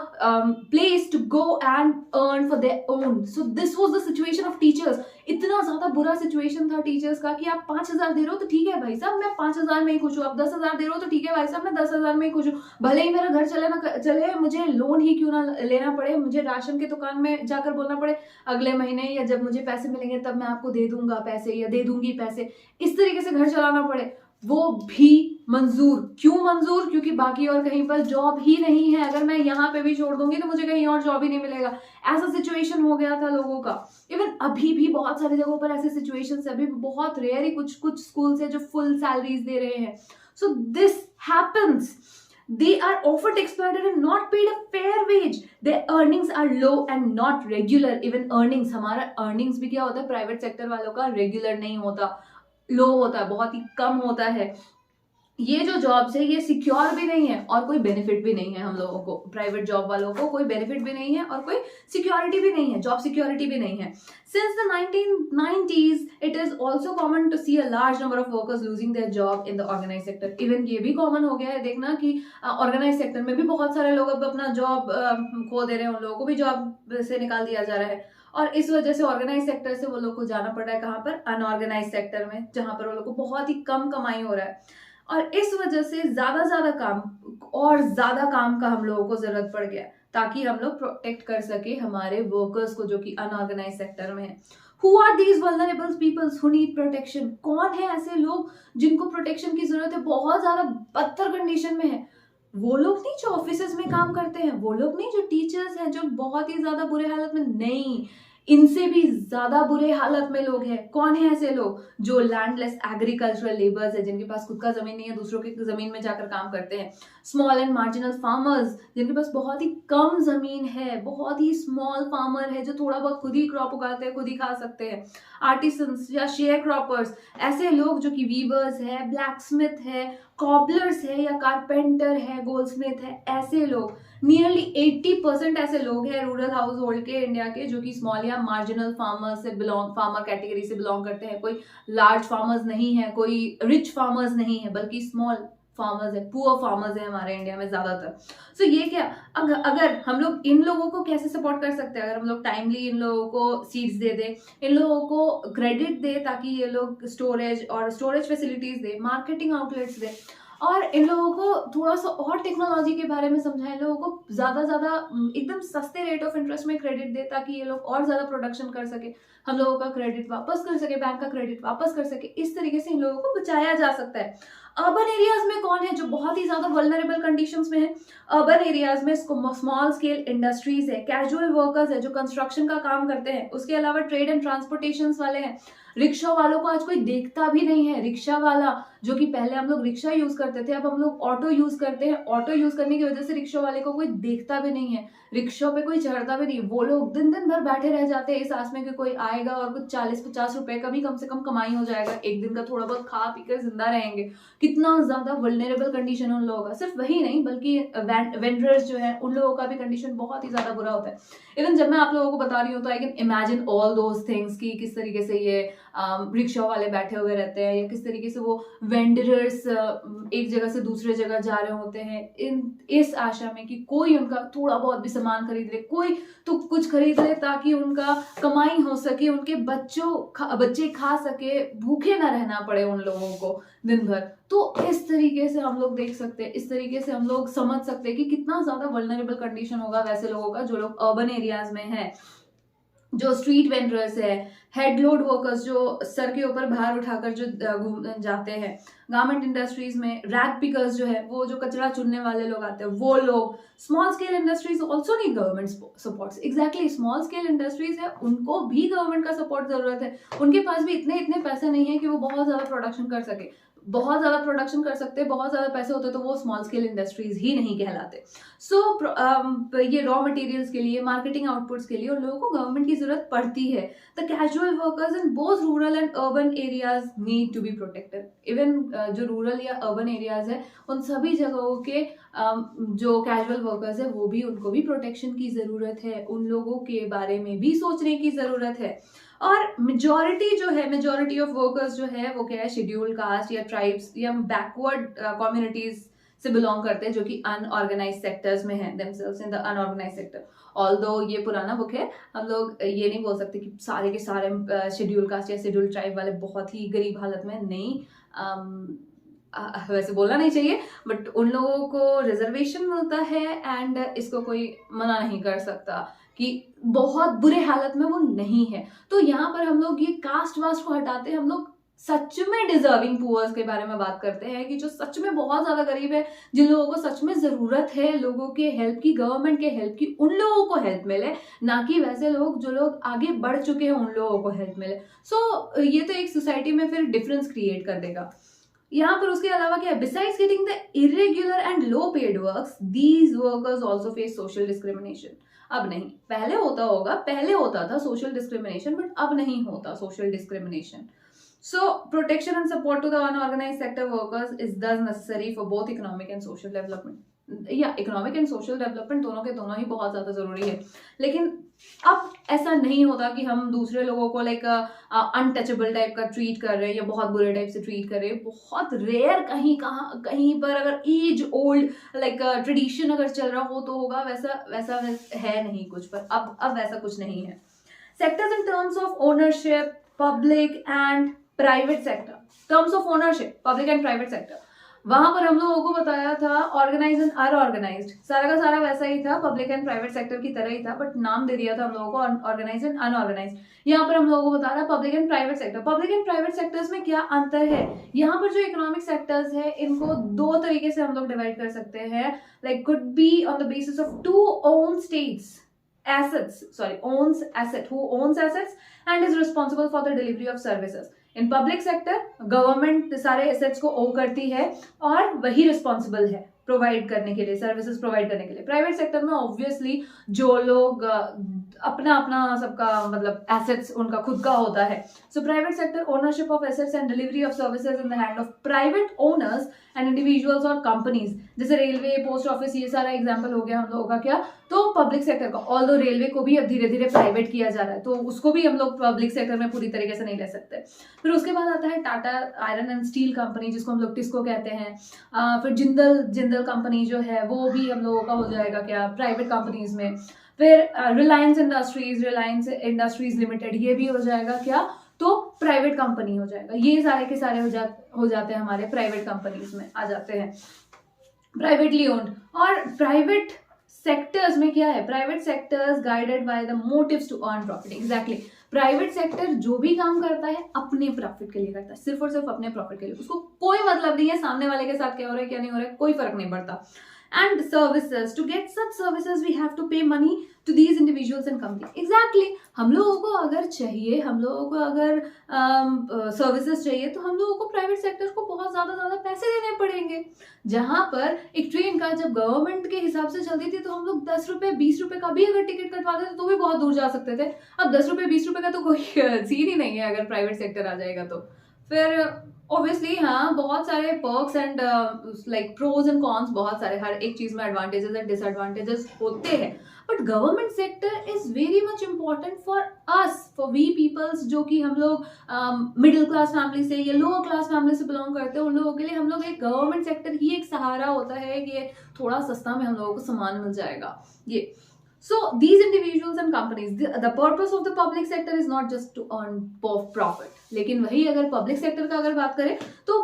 place to go and earn for their own. So this was the situation of teachers. इतना ज्यादा बुरा situation था teachers का कि आप 5,000 दे रहे हो तो ठीक है भाई साहब, मैं 5,000 में ही खुश हूँ। आप 10,000 दे रहे हो तो ठीक है भाई साहब, मैं 10,000 में ही खुश हूँ। भले ही मेरा घर चले ना चले, मुझे लोन ही क्यों ना लेना पड़े, मुझे राशन की दुकान में जाकर बोलना पड़े अगले महीने या जब मुझे पैसे मिलेंगे तब मैं आपको दे दूंगा पैसे या दे दूंगी पैसे, इस तरीके से घर चलाना पड़े, वो भी मंजूर। क्यों मंजूर? क्योंकि बाकी और कहीं पर जॉब ही नहीं है। अगर मैं यहाँ पे भी छोड़ दूंगी तो मुझे कहीं और जॉब ही नहीं मिलेगा। ऐसा सिचुएशन हो गया था लोगों का। इवन अभी भी बहुत सारी जगहों पर ऐसे सिचुएशंस है, अभी बहुत रेयर ही कुछ स्कूल्स है जो फुल सैलरीज दे रहे हैं। So this happens, they are often exploited and not paid a fair wage. Their earnings are low and not regular. Even earnings, हमारा earnings भी क्या होता है प्राइवेट सेक्टर वालों का, रेगुलर नहीं होता, लो होता है, बहुत ही कम होता है। ये जो जॉब्स है ये सिक्योर भी नहीं है और कोई बेनिफिट भी नहीं है हम लोगों को। प्राइवेट जॉब वालों को कोई बेनिफिट भी नहीं है और कोई सिक्योरिटी भी नहीं है, जॉब सिक्योरिटी भी नहीं है। Since the 1990s it is also common to see a large number of workers losing their job in the organized sector. Even ये भी कॉमन हो गया है देखना कि ऑर्गेनाइज सेक्टर में भी बहुत सारे लोग अब अपना जॉब खो दे रहे हैं, उन लोगों को भी जॉब से निकाल दिया जा रहा है। और इस वजह से ऑर्गेनाइज सेक्टर से वो लोग को जाना पड़ रहा है कहाँ पर, अनऑर्गेनाइज सेक्टर में, जहां पर वो लोग को बहुत ही कम कमाई हो रहा है। और इस वजह से ज्यादा काम और ज्यादा काम का हम लोगों को जरूरत पड़ गया ताकि हम लोग प्रोटेक्ट कर सके हमारे वर्कर्स को जो कि अनऑर्गेनाइज सेक्टर में है। Who are these vulnerable peoples who need protection? कौन है ऐसे लोग जिनको प्रोटेक्शन की जरूरत है, बहुत ज्यादा बदतर कंडीशन में है? वो लोग नहीं जो ऑफिसेज में काम करते हैं, वो लोग नहीं जो टीचर्स हैं जो बहुत ही ज्यादा बुरे हालत में, नहीं, इनसे भी ज्यादा बुरे हालत में लोग हैं। कौन है ऐसे लोग? जो लैंडलेस एग्रीकल्चरल लेबर्स है, जिनके पास खुद का जमीन नहीं है, दूसरों की जमीन में जाकर काम करते हैं। स्मॉल एंड मार्जिनल फार्मर्स, जिनके पास बहुत ही कम जमीन है, बहुत ही स्मॉल फार्मर है जो थोड़ा बहुत खुद ही क्रॉप उगाते हैं, खुद ही खा सकते हैं। आर्टिसंस या शेयर क्रॉपर्स, ऐसे लोग जो कि वीवर्स है, ब्लैकस्मिथ है, कॉबलर्स है या कारपेंटर है, गोल्डस्मिथ है, ऐसे लोग नियरली 80% ऐसे लोग हैं रूरल हाउस होल्ड के इंडिया के जो कि स्मॉल या मार्जिनल फार्मर्स से फार्मर कैटेगरी से बिलोंग करते हैं। कोई लार्ज फार्मर्स नहीं है, कोई रिच फार्मर्स नहीं है, बल्कि स्मॉल फार्मर्स है, पुअर फार्मर्स है हमारे इंडिया में ज्यादातर। सो ये क्या, अगर हम लोग इन लोगों को कैसे सपोर्ट कर सकते हैं? अगर हम लोग टाइमली इन लोगों को सीड्स दे दे, इन लोगों को क्रेडिट दे ताकि ये लोग स्टोरेज फैसिलिटीज दे, मार्केटिंग आउटलेट्स दे, और इन लोगों को थोड़ा सा और टेक्नोलॉजी के बारे में समझाएं, लोगों को ज्यादा एकदम सस्ते रेट ऑफ इंटरेस्ट में क्रेडिट दे ताकि ये लोग और ज्यादा प्रोडक्शन कर सके, हम लोगों का क्रेडिट वापस कर सके, बैंक का क्रेडिट वापस कर सके। इस तरीके से इन लोगों को बचाया जा सकता है। अर्बन एरियाज में कौन है जो बहुत ही ज्यादा वल्नरेबल कंडीशंस में है? अर्बन एरियाज में स्मॉल स्केल इंडस्ट्रीज है, कैजुअल वर्कर्स है जो कंस्ट्रक्शन का काम करते हैं, उसके अलावा ट्रेड एंड ट्रांसपोर्टेशन वाले हैं। रिक्शा वालों को आज कोई देखता भी नहीं है। रिक्शा वाला जो कि पहले हम लोग रिक्शा यूज करते थे, अब हम लोग ऑटो यूज करते हैं। ऑटो यूज करने की वजह से रिक्शा वाले को कोई देखता भी नहीं है, रिक्शा पे कोई चढ़ता भी नहीं। वो लोग दिन दिन भर बैठे रह जाते हैं इस आस में कि कोई आएगा और कुछ 40-50 रुपए का भी कम से कम कमाई हो जाएगा, एक दिन का थोड़ा बहुत खा पीकर जिंदा रहेंगे। कितना ज्यादा वल्नरेबल कंडीशन उन लोगों का, सिर्फ वही नहीं बल्कि वेंडर्स जो है उन लोगों का भी कंडीशन बहुत ही ज्यादा बुरा होता है। इवन जब मैं आप लोगों को बता रही हूँ तो I can imagine all those things कि किस तरीके से ये रिक्शा वाले बैठे हुए रहते हैं, या किस तरीके से वो वेंडर्स एक जगह से दूसरे जगह जा रहे होते हैं इस आशा में कि कोई उनका थोड़ा बहुत भी सामान खरीद ले, कोई तो कुछ खरीद ले ताकि उनका कमाई हो सके, उनके बच्चे खा सके, भूखे ना रहना पड़े उन लोगों को दिन भर। तो इस तरीके से हम लोग देख सकते हैं, इस तरीके से हम लोग समझ सकते हैं कि कितना ज्यादा वल्नरेबल कंडीशन होगा वैसे लोगों का जो लोग अर्बन एरियाज में है, जो स्ट्रीट वेंडर्स है, हेड लोड वर्कर्स जो सर के ऊपर भार उठाकर जो घूम जाते हैं, गारमेंट इंडस्ट्रीज में रैग पिकर्स जो है वो जो कचरा चुनने वाले लोग आते हैं वो लोग, small scale industries also need government support. Exactly, small scale industries है उनको भी गवर्नमेंट का सपोर्ट जरूरत है। उनके पास भी इतने पैसे नहीं है कि वो बहुत ज्यादा प्रोडक्शन कर सके, बहुत ज्यादा प्रोडक्शन कर सकते, बहुत ज्यादा पैसे होते तो वो स्मॉल स्केल इंडस्ट्रीज ही नहीं कहलाते। ये रॉ मटेरियल्स के लिए, मार्केटिंग आउटपुट्स के लिए उन लोगों को गवर्नमेंट की जरूरत पड़ती है। The casual workers in both rural and urban areas need to be protected. Even जो रूरल या अर्बन एरियाज है उन सभी जगहों के जो कैजुअल वर्कर्स है वो भी, उनको भी प्रोटेक्शन की जरूरत है, उन लोगों के बारे में भी सोचने की जरूरत है। और मेजोरिटी ऑफ वर्कर्स जो है वो क्या है, शेड्यूल्ड कास्ट या ट्राइब्स या बैकवर्ड कम्युनिटीज से बिलोंग करते हैं, जो कि अनऑर्गेनाइज सेक्टर्स में है, themselves in the unorganized sector. Although ये पुराना बुक है, हम लोग ये नहीं बोल सकते कि सारे के सारे शेड्यूल कास्ट या शेड्यूल ट्राइब वाले बहुत ही गरीब हालत में, नहीं, वैसे बोलना नहीं चाहिए, बट उन लोगों को रिजर्वेशन मिलता है एंड इसको कोई मना नहीं कर सकता कि बहुत बुरे हालत में वो नहीं है। तो यहाँ पर हम लोग ये कास्ट वास्ट को हटाते हैं, हम लोग सच में डिजर्विंग पुअर्स के बारे में बात करते हैं कि जो सच में बहुत ज्यादा गरीब है, जिन लोगों को सच में जरूरत है लोगों के हेल्प की, गवर्नमेंट के हेल्प की, उन लोगों को हेल्प मिले, ना कि वैसे लोग जो लोग आगे बढ़ चुके हैं उन लोगों को हेल्प मिले। सो ये तो एक सोसाइटी में फिर डिफरेंस क्रिएट कर देगा। यहाँ पर उसके अलावा क्या है, besides getting the irregular and low paid works, these workers also face social discrimination. अब नहीं, पहले होता होगा, पहले होता था सोशल डिस्क्रिमिनेशन, बट अब नहीं होता social discrimination. So protection and support to the unorganized sector workers is thus necessary for both economic and social development. या इकोनॉमिक एंड सोशल डेवलपमेंट दोनों के दोनों ही बहुत ज्यादा जरूरी है, लेकिन अब ऐसा नहीं होता कि हम दूसरे लोगों को लाइक अनटचेबल टाइप का ट्रीट कर रहे हैं या बहुत बुरे टाइप से ट्रीट कर रहे हैं। बहुत रेयर कहीं पर अगर एज ओल्ड लाइक ट्रेडिशन अगर चल रहा हो तो होगा, वैसा है नहीं कुछ, पर अब वैसा कुछ नहीं है। Sectors in terms of ownership, public and private sector, terms of ownership, public and private sector, वहां पर हम लोगों को बताया था ऑर्गेनाइज एंड अनऑर्गेनाइज्ड, सारा का सारा वैसा ही था, पब्लिक एंड प्राइवेट सेक्टर की तरह ही था, बट नाम दे दिया था हम लोगों को ऑर्गेनाइज एंड अनऑर्गेनाइज्ड। यहाँ पर हम लोगों को बता रहा है public and private sector. Public and private sectors में क्या अंतर है, यहाँ पर जो इकोनॉमिक सेक्टर्स है इनको दो तरीके से हम लोग डिवाइड कर सकते हैं, like could be on the basis of to own states owns asset, who owns assets and is responsible for the delivery of services. In public sector government सारे एसेट्स को ओन करती है और वही रिस्पॉन्सिबल है प्रोवाइड करने के लिए, सर्विसेज प्रोवाइड करने के लिए। प्राइवेट सेक्टर में ऑब्वियसली जो लोग अपना सबका मतलब एसेट्स उनका खुद का होता है। So private sector ownership of assets and delivery of services in the hand of private owners and individuals और कंपनीज, जैसे रेलवे, पोस्ट ऑफिस, ये सारा एग्जाम्पल हो गया हम लोगों का क्या, तो पब्लिक सेक्टर का। ऑल्दो रेलवे को भी अब धीरे धीरे प्राइवेट किया जा रहा है, तो उसको भी हम लोग पब्लिक सेक्टर में पूरी तरीके से नहीं ले सकते। फिर उसके बाद आता है Tata iron and steel company, जिसको हम लोग टिस्को कहते हैं। फिर जिंदल कंपनी जो है वो भी हम लोगों का हो जाएगा क्या, प्राइवेट कंपनीज में। फिर रिलायंस इंडस्ट्रीज लिमिटेड, ये भी हो जाएगा क्या, तो प्राइवेट कंपनी हो जाएगा। ये सारे के सारे हो जाते हैं हमारे प्राइवेट कंपनीज में आ जाते हैं, प्राइवेटली ओन्ड। और प्राइवेट सेक्टर्स में क्या है, private sectors guided by the motives to earn profit. Exactly, private sector जो भी काम करता है अपने प्रॉफिट के लिए करता है, सिर्फ और सिर्फ अपने प्रॉफिट के लिए, उसको कोई मतलब नहीं है सामने वाले के साथ क्या हो रहा है क्या नहीं हो रहा है, कोई फर्क नहीं पड़ता। And services, to get such services we have to pay money to these individuals and companies. Exactly, हम लोगों को अगर चाहिए, हम लोगों को अगर सर्विसेज चाहिए तो हम लोगों को प्राइवेट सेक्टर को बहुत ज्यादा पैसे देने पड़ेंगे। जहां पर एक ट्रेन का जब गवर्नमेंट के हिसाब से चलती थी तो हम लोग 10 रुपए 20 रुपए का भी अगर टिकट कटवाते थे तो भी बहुत दूर जा सकते थे। अब 10 रुपए 20 रुपए का तो कोई सीन ही नहीं है अगर प्राइवेट सेक्टर आ जाएगा तो। फिर ऑब्वियसली हाँ, बहुत सारे perks and like pros and cons, बहुत सारे, हर एक चीज में एडवांटेजेस एंड डिसएडवांटेजेस होते हैं, but government sector is very much important for us, for we peoples, जो कि हम लोग मिडिल क्लास फैमिली से या लोअर क्लास फैमिली से बिलोंग करते हैं, उन लोगों के लिए हम लोग एक गवर्नमेंट सेक्टर ही एक सहारा होता है कि थोड़ा सस्ता में हम लोगों को सामान मिल जाएगा ये. So these individuals and companies, the purpose of the public sector is not just to earn profit. लेकिन वही अगर पब्लिक सेक्टर का अगर बात करें तो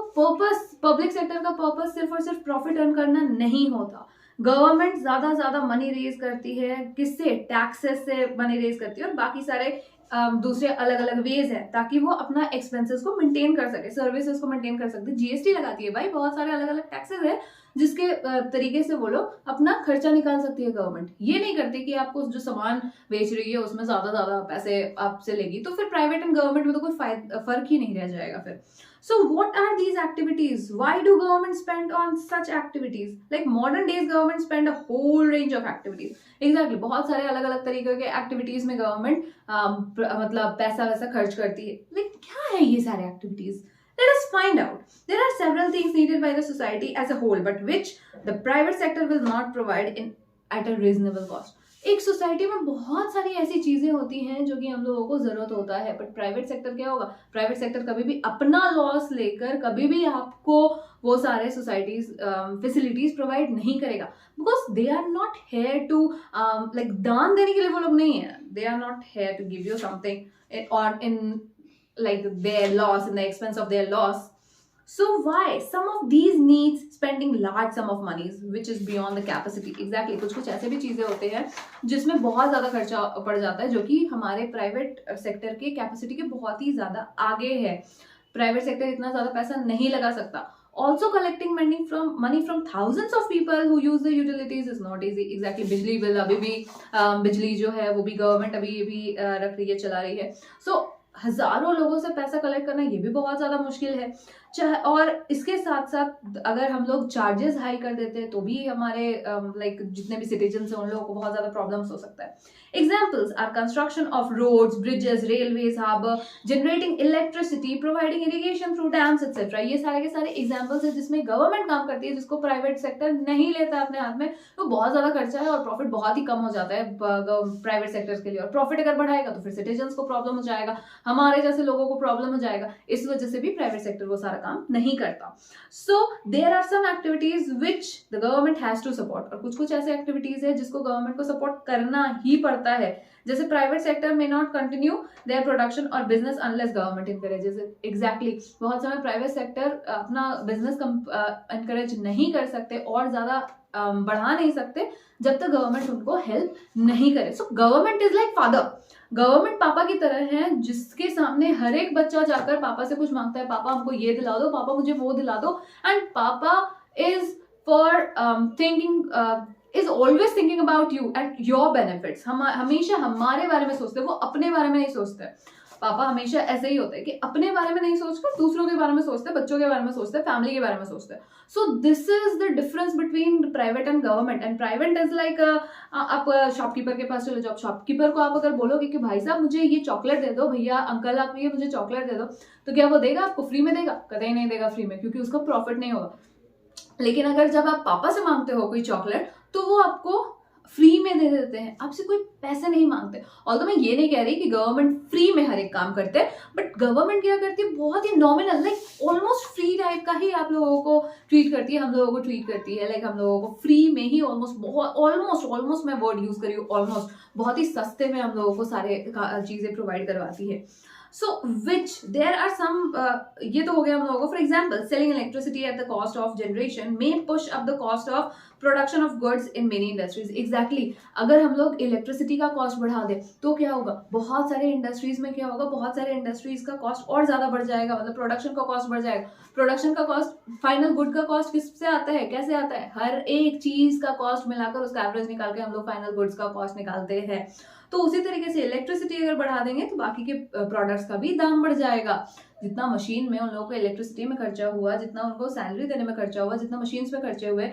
पब्लिक सेक्टर का पर्पस सिर्फ और सिर्फ प्रॉफिट अर्न करना नहीं होता. गवर्नमेंट ज्यादा मनी रेज करती है, किससे? टैक्सेस से मनी रेज करती है और बाकी सारे दूसरे अलग अलग वेज है ताकि वो अपना एक्सपेंसेस को मेंटेन कर सके, सर्विसेज को मेंटेन कर सकते. जीएसटी लगाती है भाई, बहुत सारे अलग अलग टैक्सेस है जिसके तरीके से वो लोग अपना खर्चा निकाल सकती है. गवर्नमेंट ये नहीं करती कि आपको जो सामान बेच रही है उसमें ज्यादा पैसे आपसे लेगी, तो फिर प्राइवेट एंड गवर्नमेंट में तो कोई फर्क ही नहीं रह जाएगा फिर. So what are these activities? Why do government spend on such activities? Like modern days government spend a whole range of activities. Exactly, बहुत सारे अलग अलग तरीके के एक्टिविटीज में गवर्नमेंट मतलब पैसा वैसा खर्च करती है. लेकिन क्या है ये सारे activities? Let us find out. There are several things needed by the society as a whole, but which the private sector will not provide at a reasonable cost. एक सोसाइटी में बहुत सारी ऐसी चीजें होती हैं जो कि हम लोगों को जरूरत होता है, बट प्राइवेट सेक्टर क्या होगा? प्राइवेट सेक्टर कभी भी अपना लॉस लेकर कभी भी आपको वो सारे सोसाइटीज फैसिलिटीज प्रोवाइड नहीं करेगा, because they are not here to like दान देने के लिए वो लोग नहीं है. They are not here to give you something और इन like their loss, in the expense of their loss. So why some of these needs spending large sum of monies which is beyond the capacity? Exactly, कुछ ऐसे भी चीजें होते हैं जिसमें बहुत ज्यादा खर्चा पड़ जाता है जो कि हमारे प्राइवेट सेक्टर के कैपेसिटी के बहुत ही ज्यादा आगे है. प्राइवेट सेक्टर इतना ज्यादा पैसा नहीं लगा सकता. Also collecting money from thousands of people who use the utilities is not easy. Exactly, बिजली बिल अभी भी बिजली जो है वो भी गवर्नमेंट अभी भी रख रही है, चला रही है. So हजारों लोगों से पैसा कलेक्ट करना ये भी बहुत ज्यादा मुश्किल है. और इसके साथ साथ अगर हम लोग चार्जेस हाई कर देते हैं तो भी हमारे लाइक जितने भी सिटीजन्स हैं उन लोगों को बहुत ज्यादा प्रॉब्लम्स हो सकता है. Examples are construction of roads, bridges, railways, harbor, generating electricity, providing irrigation through dams, etc. ये सारे के सारे एग्जाम्पल्स है जिसमें गवर्नमेंट काम करती है, जिसको प्राइवेट सेक्टर नहीं लेता अपने हाथ में. तो बहुत ज्यादा खर्चा है और प्रॉफिट बहुत ही कम हो जाता है प्राइवेट सेक्टर्स के लिए. और प्रॉफिट अगर बढ़ाएगा तो फिर सिटीजन्स को प्रॉब्लम हो जाएगा, हमारे जैसे लोगों को प्रॉब्लम हो जाएगा. इस वजह से भी प्राइवेट सेक्टर वो सारा काम नहीं करता. So there are some activities which the government has to support, और कुछ ऐसे एक्टिविटीज है जिसको गवर्नमेंट को सपोर्ट करना ही पड़ता है. जैसे प्राइवेट सेक्टर में नॉट कंटिन्यू देयर प्रोडक्शन और business unless government encourages it. Exactly, बहुत समय प्राइवेट सेक्टर अपना बिजनेस इंकरेज नहीं कर सकते और ज्यादा बढ़ा नहीं सकते जब तक गवर्नमेंट उनको हेल्प नहीं करे. So government is like father. Government पापा की तरह है जिसके सामने हर एक बच्चा जाकर पापा से कुछ मांगता है, पापा हमको ये दिला दो, पापा मुझे वो दिला दो. एंड पापा is for thinking is always thinking about you and your benefits. हमेशा हमारे बारे में सोचते हैं, वो अपने बारे में नहीं सोचते. पापा हमेशा ऐसे ही होते हैं कि अपने बारे में नहीं सोचकर दूसरों के बारे में सोचते हैं, बच्चों के बारे में सोचते हैं, फैमिली के बारे में सोचते हैं. So this is the difference between private and government. And private is like आप शॉपकीपर के पास चले जाओ, शॉपकीपर को आप अगर बोलोगे कि भाई साहब मुझे ये चॉकलेट दे दो, भैया अंकल आप ये मुझे चॉकलेट दे दो, तो क्या वो देगा आपको? फ्री में देगा? कतई नहीं देगा फ्री में, क्योंकि उसका प्रॉफिट नहीं होगा. लेकिन अगर जब आप पापा से मांगते हो कोई चॉकलेट तो वो आपको फ्री में दे देते हैं, आपसे कोई पैसे नहीं मांगते. और तो मैं ये नहीं कह रही कि गवर्नमेंट फ्री में हर एक काम करते हैं, बट गवर्नमेंट क्या करती है, बहुत ही nominal like almost free type का ही आप लोगों को ट्रीट करती है, हम लोगों को ट्रीट करती है. लाइक हम लोगों को फ्री में ही ऑलमोस्ट मैं वर्ड यूज करी हूँ, ऑलमोस्ट बहुत ही सस्ते में हम लोगों को सारे चीजें प्रोवाइड करवाती है. So which there are some ये तो हो गया हम लोगों को. For example, selling electricity at the cost of generation may push up the cost of production of goods in many industries. Exactly, अगर हम लोग इलेक्ट्रिसिटी का कॉस्ट बढ़ा दें तो क्या होगा? बहुत सारे इंडस्ट्रीज में क्या होगा, बहुत सारे इंडस्ट्रीज का कॉस्ट और ज्यादा बढ़ जाएगा, मतलब प्रोडक्शन का कॉस्ट बढ़ जाएगा. प्रोडक्शन का कॉस्ट, फाइनल गुड का कॉस्ट किससे आता है, कैसे आता है? हर एक चीज का कॉस्ट मिलाकर उसका एवरेज निकाल के हम लोग फाइनल गुड्स का कॉस्ट निकालते हैं. तो उसी तरीके से इलेक्ट्रिसिटी अगर बढ़ा देंगे तो बाकी के प्रोडक्ट्स का भी दाम बढ़ जाएगा. जितना मशीन में उन लोगों को इलेक्ट्रिसिटी में खर्चा हुआ, जितना उनको सैलरी देने में खर्चा हुआ, जितना मशीन्स पे खर्चे हुए,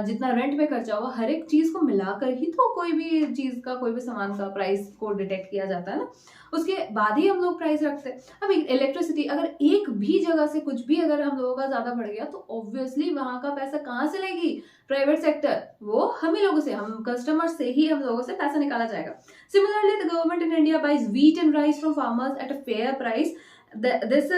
जितना रेंट पे खर्चा हुआ, हर एक चीज को मिलाकर ही तो कोई भी चीज का, कोई भी सामान का प्राइस को डिटेक्ट किया जाता है ना, उसके बाद ही हम लोग प्राइस रखते हैं। अब इलेक्ट्रिसिटी अगर एक भी जगह से कुछ भी अगर हम लोगों का ज्यादा बढ़ गया तो ऑब्वियसली वहां का पैसा कहाँ से लेगी प्राइवेट सेक्टर, वो हम ही लोगों से, हम कस्टमर से ही हम लोगों से पैसा निकाला जाएगा। Similarly the government in India buys wheat and rice from farmers at a fair price. This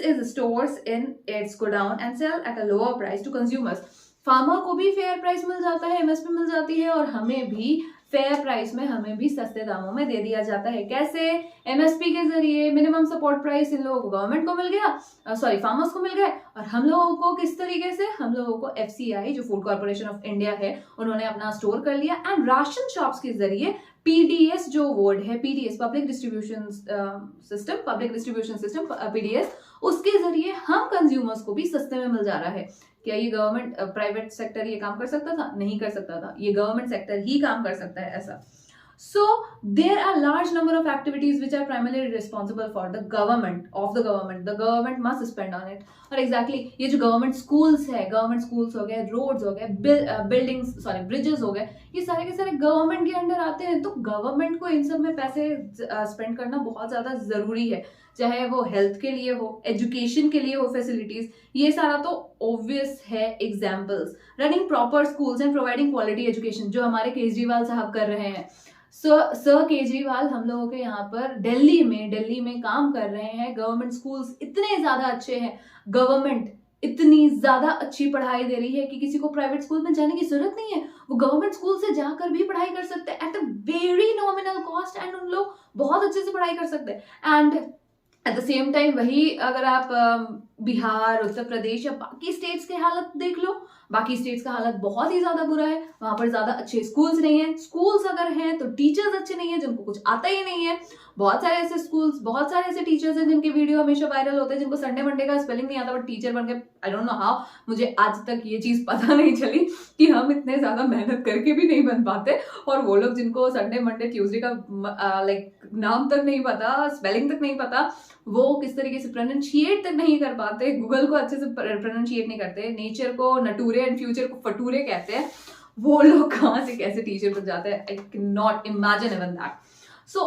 is stores in its godown and sell at a lower price to consumers. Farmer को भी fair price मिल जाता है, MSP मिल जाती है, और हमें भी fair price में, हमें भी सस्ते दामों में दे दिया जाता है। कैसे? एमएसपी के जरिए, मिनिमम सपोर्ट प्राइस इन लोगों को गवर्नमेंट को मिल गया, सॉरी फार्मर्स को मिल गया, और हम लोगों को किस तरीके से, हम लोगों को एफसीआई जो फूड कॉर्पोरेशन ऑफ इंडिया है उन्होंने अपना स्टोर कर लिया, एंड राशन शॉप्स के जरिए पीडीएस जो वर्ड है, PDS public distribution system PDS, उसके जरिए हम कंज्यूमर्स को भी सस्ते में मिल जा रहा है। क्या ये गवर्नमेंट, प्राइवेट सेक्टर ये काम कर सकता था? नहीं कर सकता था, ये गवर्नमेंट सेक्टर ही काम कर सकता है ऐसा। So there are large number of activities which are primarily responsible for the government of the government. The government must spend on it. और exactly ये जो गवर्नमेंट स्कूल्स है, गवर्नमेंट स्कूल्स हो गए, रोड्स हो गए, बिल्डिंग्स, सॉरी ब्रिजेस हो गए, ये सारे के सारे गवर्नमेंट के अंडर आते हैं। तो गवर्नमेंट को इन सब में पैसे स्पेंड करना बहुत ज्यादा जरूरी है, चाहे वो हेल्थ के लिए हो, एजुकेशन के लिए हो, फैसिलिटीज, ये सारा तो ऑब्वियस है। Examples, running proper schools and providing quality education, जो हमारे केजरीवाल साहब कर रहे हैं। सर केजरीवाल हम लोगों के यहाँ पर दिल्ली में काम कर रहे हैं। गवर्नमेंट स्कूल्स इतने ज्यादा अच्छे हैं, गवर्नमेंट इतनी ज्यादा अच्छी पढ़ाई दे रही है कि किसी को प्राइवेट स्कूल में जाने की जरूरत नहीं है, वो गवर्नमेंट स्कूल से जाकर भी पढ़ाई कर सकते हैं at a very nominal cost, and उन लोग बहुत अच्छे से पढ़ाई कर सकते हैं। And at the same time वही अगर आप बिहार, उत्तर प्रदेश या बाकी स्टेट्स के हालत देख लो, बाकी स्टेट्स का हालत बहुत ही ज्यादा बुरा है। वहां पर ज्यादा अच्छे स्कूल्स नहीं है, स्कूल्स अगर हैं तो टीचर्स अच्छे नहीं है, जिनको कुछ आता ही नहीं है। बहुत सारे ऐसे स्कूल्स, बहुत सारे ऐसे टीचर्स हैं जिनके वीडियो हमेशा वायरल होते हैं, जिनको संडे मंडे का स्पेलिंग नहीं आता बट टीचर बन के, आई डोंट नो हाउ, मुझे आज तक ये चीज पता नहीं चली कि हम इतने ज्यादा मेहनत करके भी नहीं बन पाते, और वो लोग जिनको संडे मंडे ट्यूसडे का नाम तक नहीं पता, स्पेलिंग तक नहीं पता, वो किस तरीके से प्रोनाउंशिएट तक नहीं कर पाते, गूगल को अच्छे से प्रोनाउंशिएट नहीं करते, नेचर को नटूरे एंड फ्यूचर को फटूरे कहते हैं, वो लोग कहाँ से कैसे टीचर बन जाते हैं? I can not imagine even that. So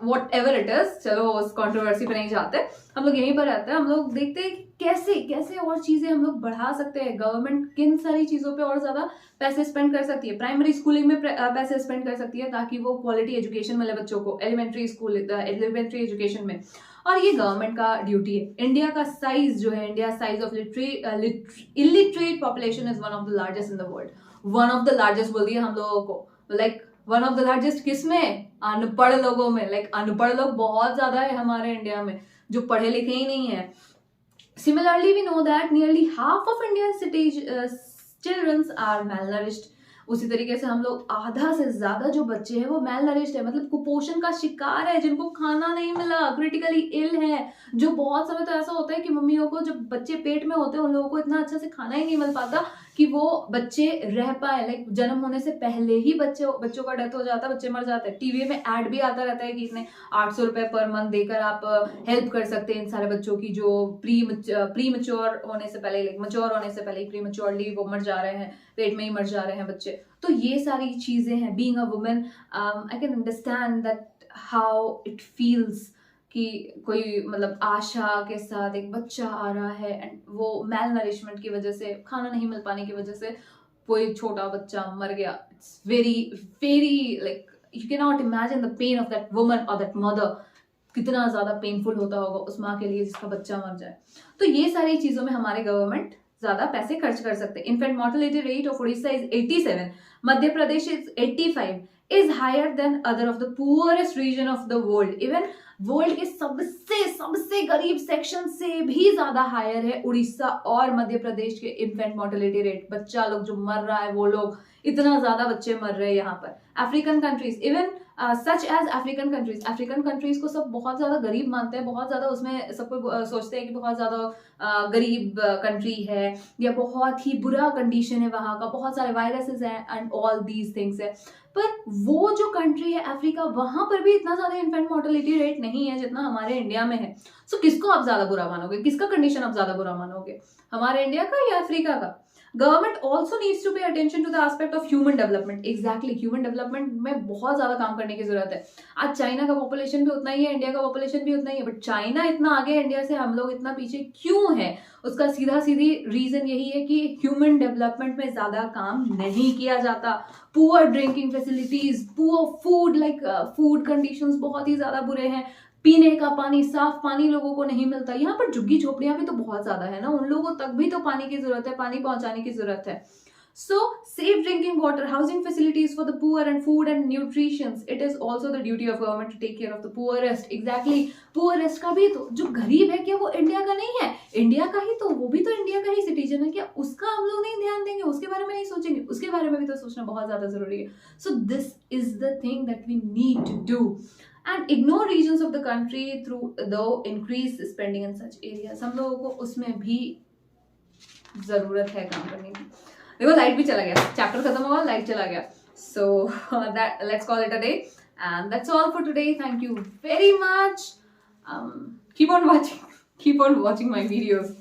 what ever it is, चलो उस कॉन्ट्रोवर्सी पे नहीं जाते, हम लोग यहीं पर रहते हैं। हम लोग देखते हैं कैसे कैसे और चीजें हम लोग बढ़ा सकते हैं। गवर्नमेंट किन सारी चीजों पे और ज्यादा पैसे स्पेंड कर सकती है। प्राइमरी स्कूलिंग में पैसे स्पेंड कर सकती है ताकि वो क्वालिटी एजुकेशन मिले बच्चों को, एलिमेंट्री एलिमेंट्री एजुकेशन में, और ये गवर्नमेंट का ड्यूटी है। इंडिया का साइज जो है, India size of illiterate population is one of the largest in the world, one of the largest बोल दिया हम लोगों को, like one of the largest किसमें? अनपढ़ लोगों में। लाइक अनपढ़ लोग बहुत ज्यादा है हमारे इंडिया में, जो पढ़े लिखे ही नहीं है। Similarly, we know that nearly half of Indian children are malnourished. उसी तरीके से हम लोग आधा से ज्यादा जो बच्चे हैं वो मेलनरिश्ड है, मतलब कुपोषण का शिकार है, जिनको खाना नहीं मिला, क्रिटिकली इल है। जो बहुत समय तो ऐसा होता है कि मम्मियों को, जब बच्चे पेट में होते हैं उन लोगों को इतना अच्छा से खाना ही नहीं मिल पाता कि वो बच्चे रह पाए। लाइक जन्म होने से पहले ही बच्चों का डेथ हो जाता है, बच्चे मर जाते हैं। टीवी में ऐड भी आता रहता है कि इतने 800 रुपए पर मंथ देकर आप हेल्प कर सकते हैं इन सारे बच्चों की जो प्री मच्योर होने से पहले, लाइक मच्योर होने से पहले प्री मच्योरली वो मर जा रहे हैं, पेट में ही मर जा रहे हैं बच्चे। तो ये सारी चीजें हैं। Being a women, I can understand that how it feels कि कोई मतलब आशा के साथ एक बच्चा आ रहा है एंड वो मेल नरिशमेंट की वजह से, खाना नहीं मिल पाने की वजह से कोई छोटा बच्चा मर गया। It's very very like you can not imagine the pain of that woman और दैट मदर। कितना ज्यादा पेनफुल होता होगा उस माँ के लिए जिसका बच्चा मर जाए। तो ये सारी चीजों में हमारे गवर्नमेंट ज्यादा पैसे खर्च कर सकते हैं। In fact mortality rate of Orissa is 87, Madhya Pradesh is 85, is higher than other of the poorest region of the world. Even world के सबसे गरीब सेक्शन से भी ज्यादा हायर है उड़ीसा और मध्य प्रदेश के इन्फेंट मॉर्टेलिटी रेट। बच्चा लोग जो मर रहा है, वो लोग इतना ज्यादा बच्चे मर रहे हैं यहाँ पर। African countries, even such as African countries को सब बहुत ज्यादा गरीब मानते हैं, बहुत ज्यादा उसमें सबको सोचते हैं कि बहुत ज्यादा गरीब कंट्री है या बहुत ही बुरा कंडीशन है वहां का, बहुत सारे वायरसेस हैं एंड ऑल दीज थिंग्स है। पर वो जो कंट्री है अफ्रीका, वहां पर भी इतना ज्यादा इन्फेंट मोर्टेलिटी रेट नहीं है जितना हमारे इंडिया में है। सो किसको आप ज्यादा बुरा मानोगे, किसका कंडीशन आप ज्यादा बुरा मानोगे, हमारे इंडिया का या अफ्रीका का? Government also needs to pay attention to the aspect of human development. Exactly, human development में बहुत ज्यादा काम करने की जरूरत है। आज चाइना का पॉपुलेशन भी उतना ही है, इंडिया का पॉपुलेशन भी उतना ही है, बट चाइना इतना आगे है इंडिया से, हम लोग इतना पीछे क्यों है? उसका सीधा सीधी रीजन यही है कि ह्यूमन डेवलपमेंट में ज्यादा काम नहीं किया जाता। Poor drinking facilities, poor food, like food conditions बहुत ही ज्यादा बुरे हैं। पीने का पानी, साफ पानी लोगों को नहीं मिलता। यहाँ पर झुग्गी झोपड़ियां भी तो बहुत ज्यादा है ना, उन लोगों तक भी तो पानी की जरूरत है, पानी पहुंचाने की जरूरत है। So, safe drinking water, housing facilities for the poor and food and nutrition. It is also the duty of government to take care of the poorest. Exactly, poorest का भी तो, जो गरीब है क्या वो इंडिया का नहीं है? इंडिया का ही तो, वो भी तो इंडिया का ही सिटीजन है क्या? उसका हम लोग नहीं ध्यान देंगे, उसके बारे में नहीं सोचेंगे? उसके बारे में भी तो सोचना बहुत ज्यादा जरूरी है। So this is the thing that we need to do. And ignore regions of the country through though increase spending in such areas. हम लोगों को उसमें भी जरूरत है काम करने की। देखो लाइट भी चला गया, चैप्टर खत्म हुआ, लाइट चला गया। So that let's call it a day and that's all for today. Thank you very much. Keep on watching my videos.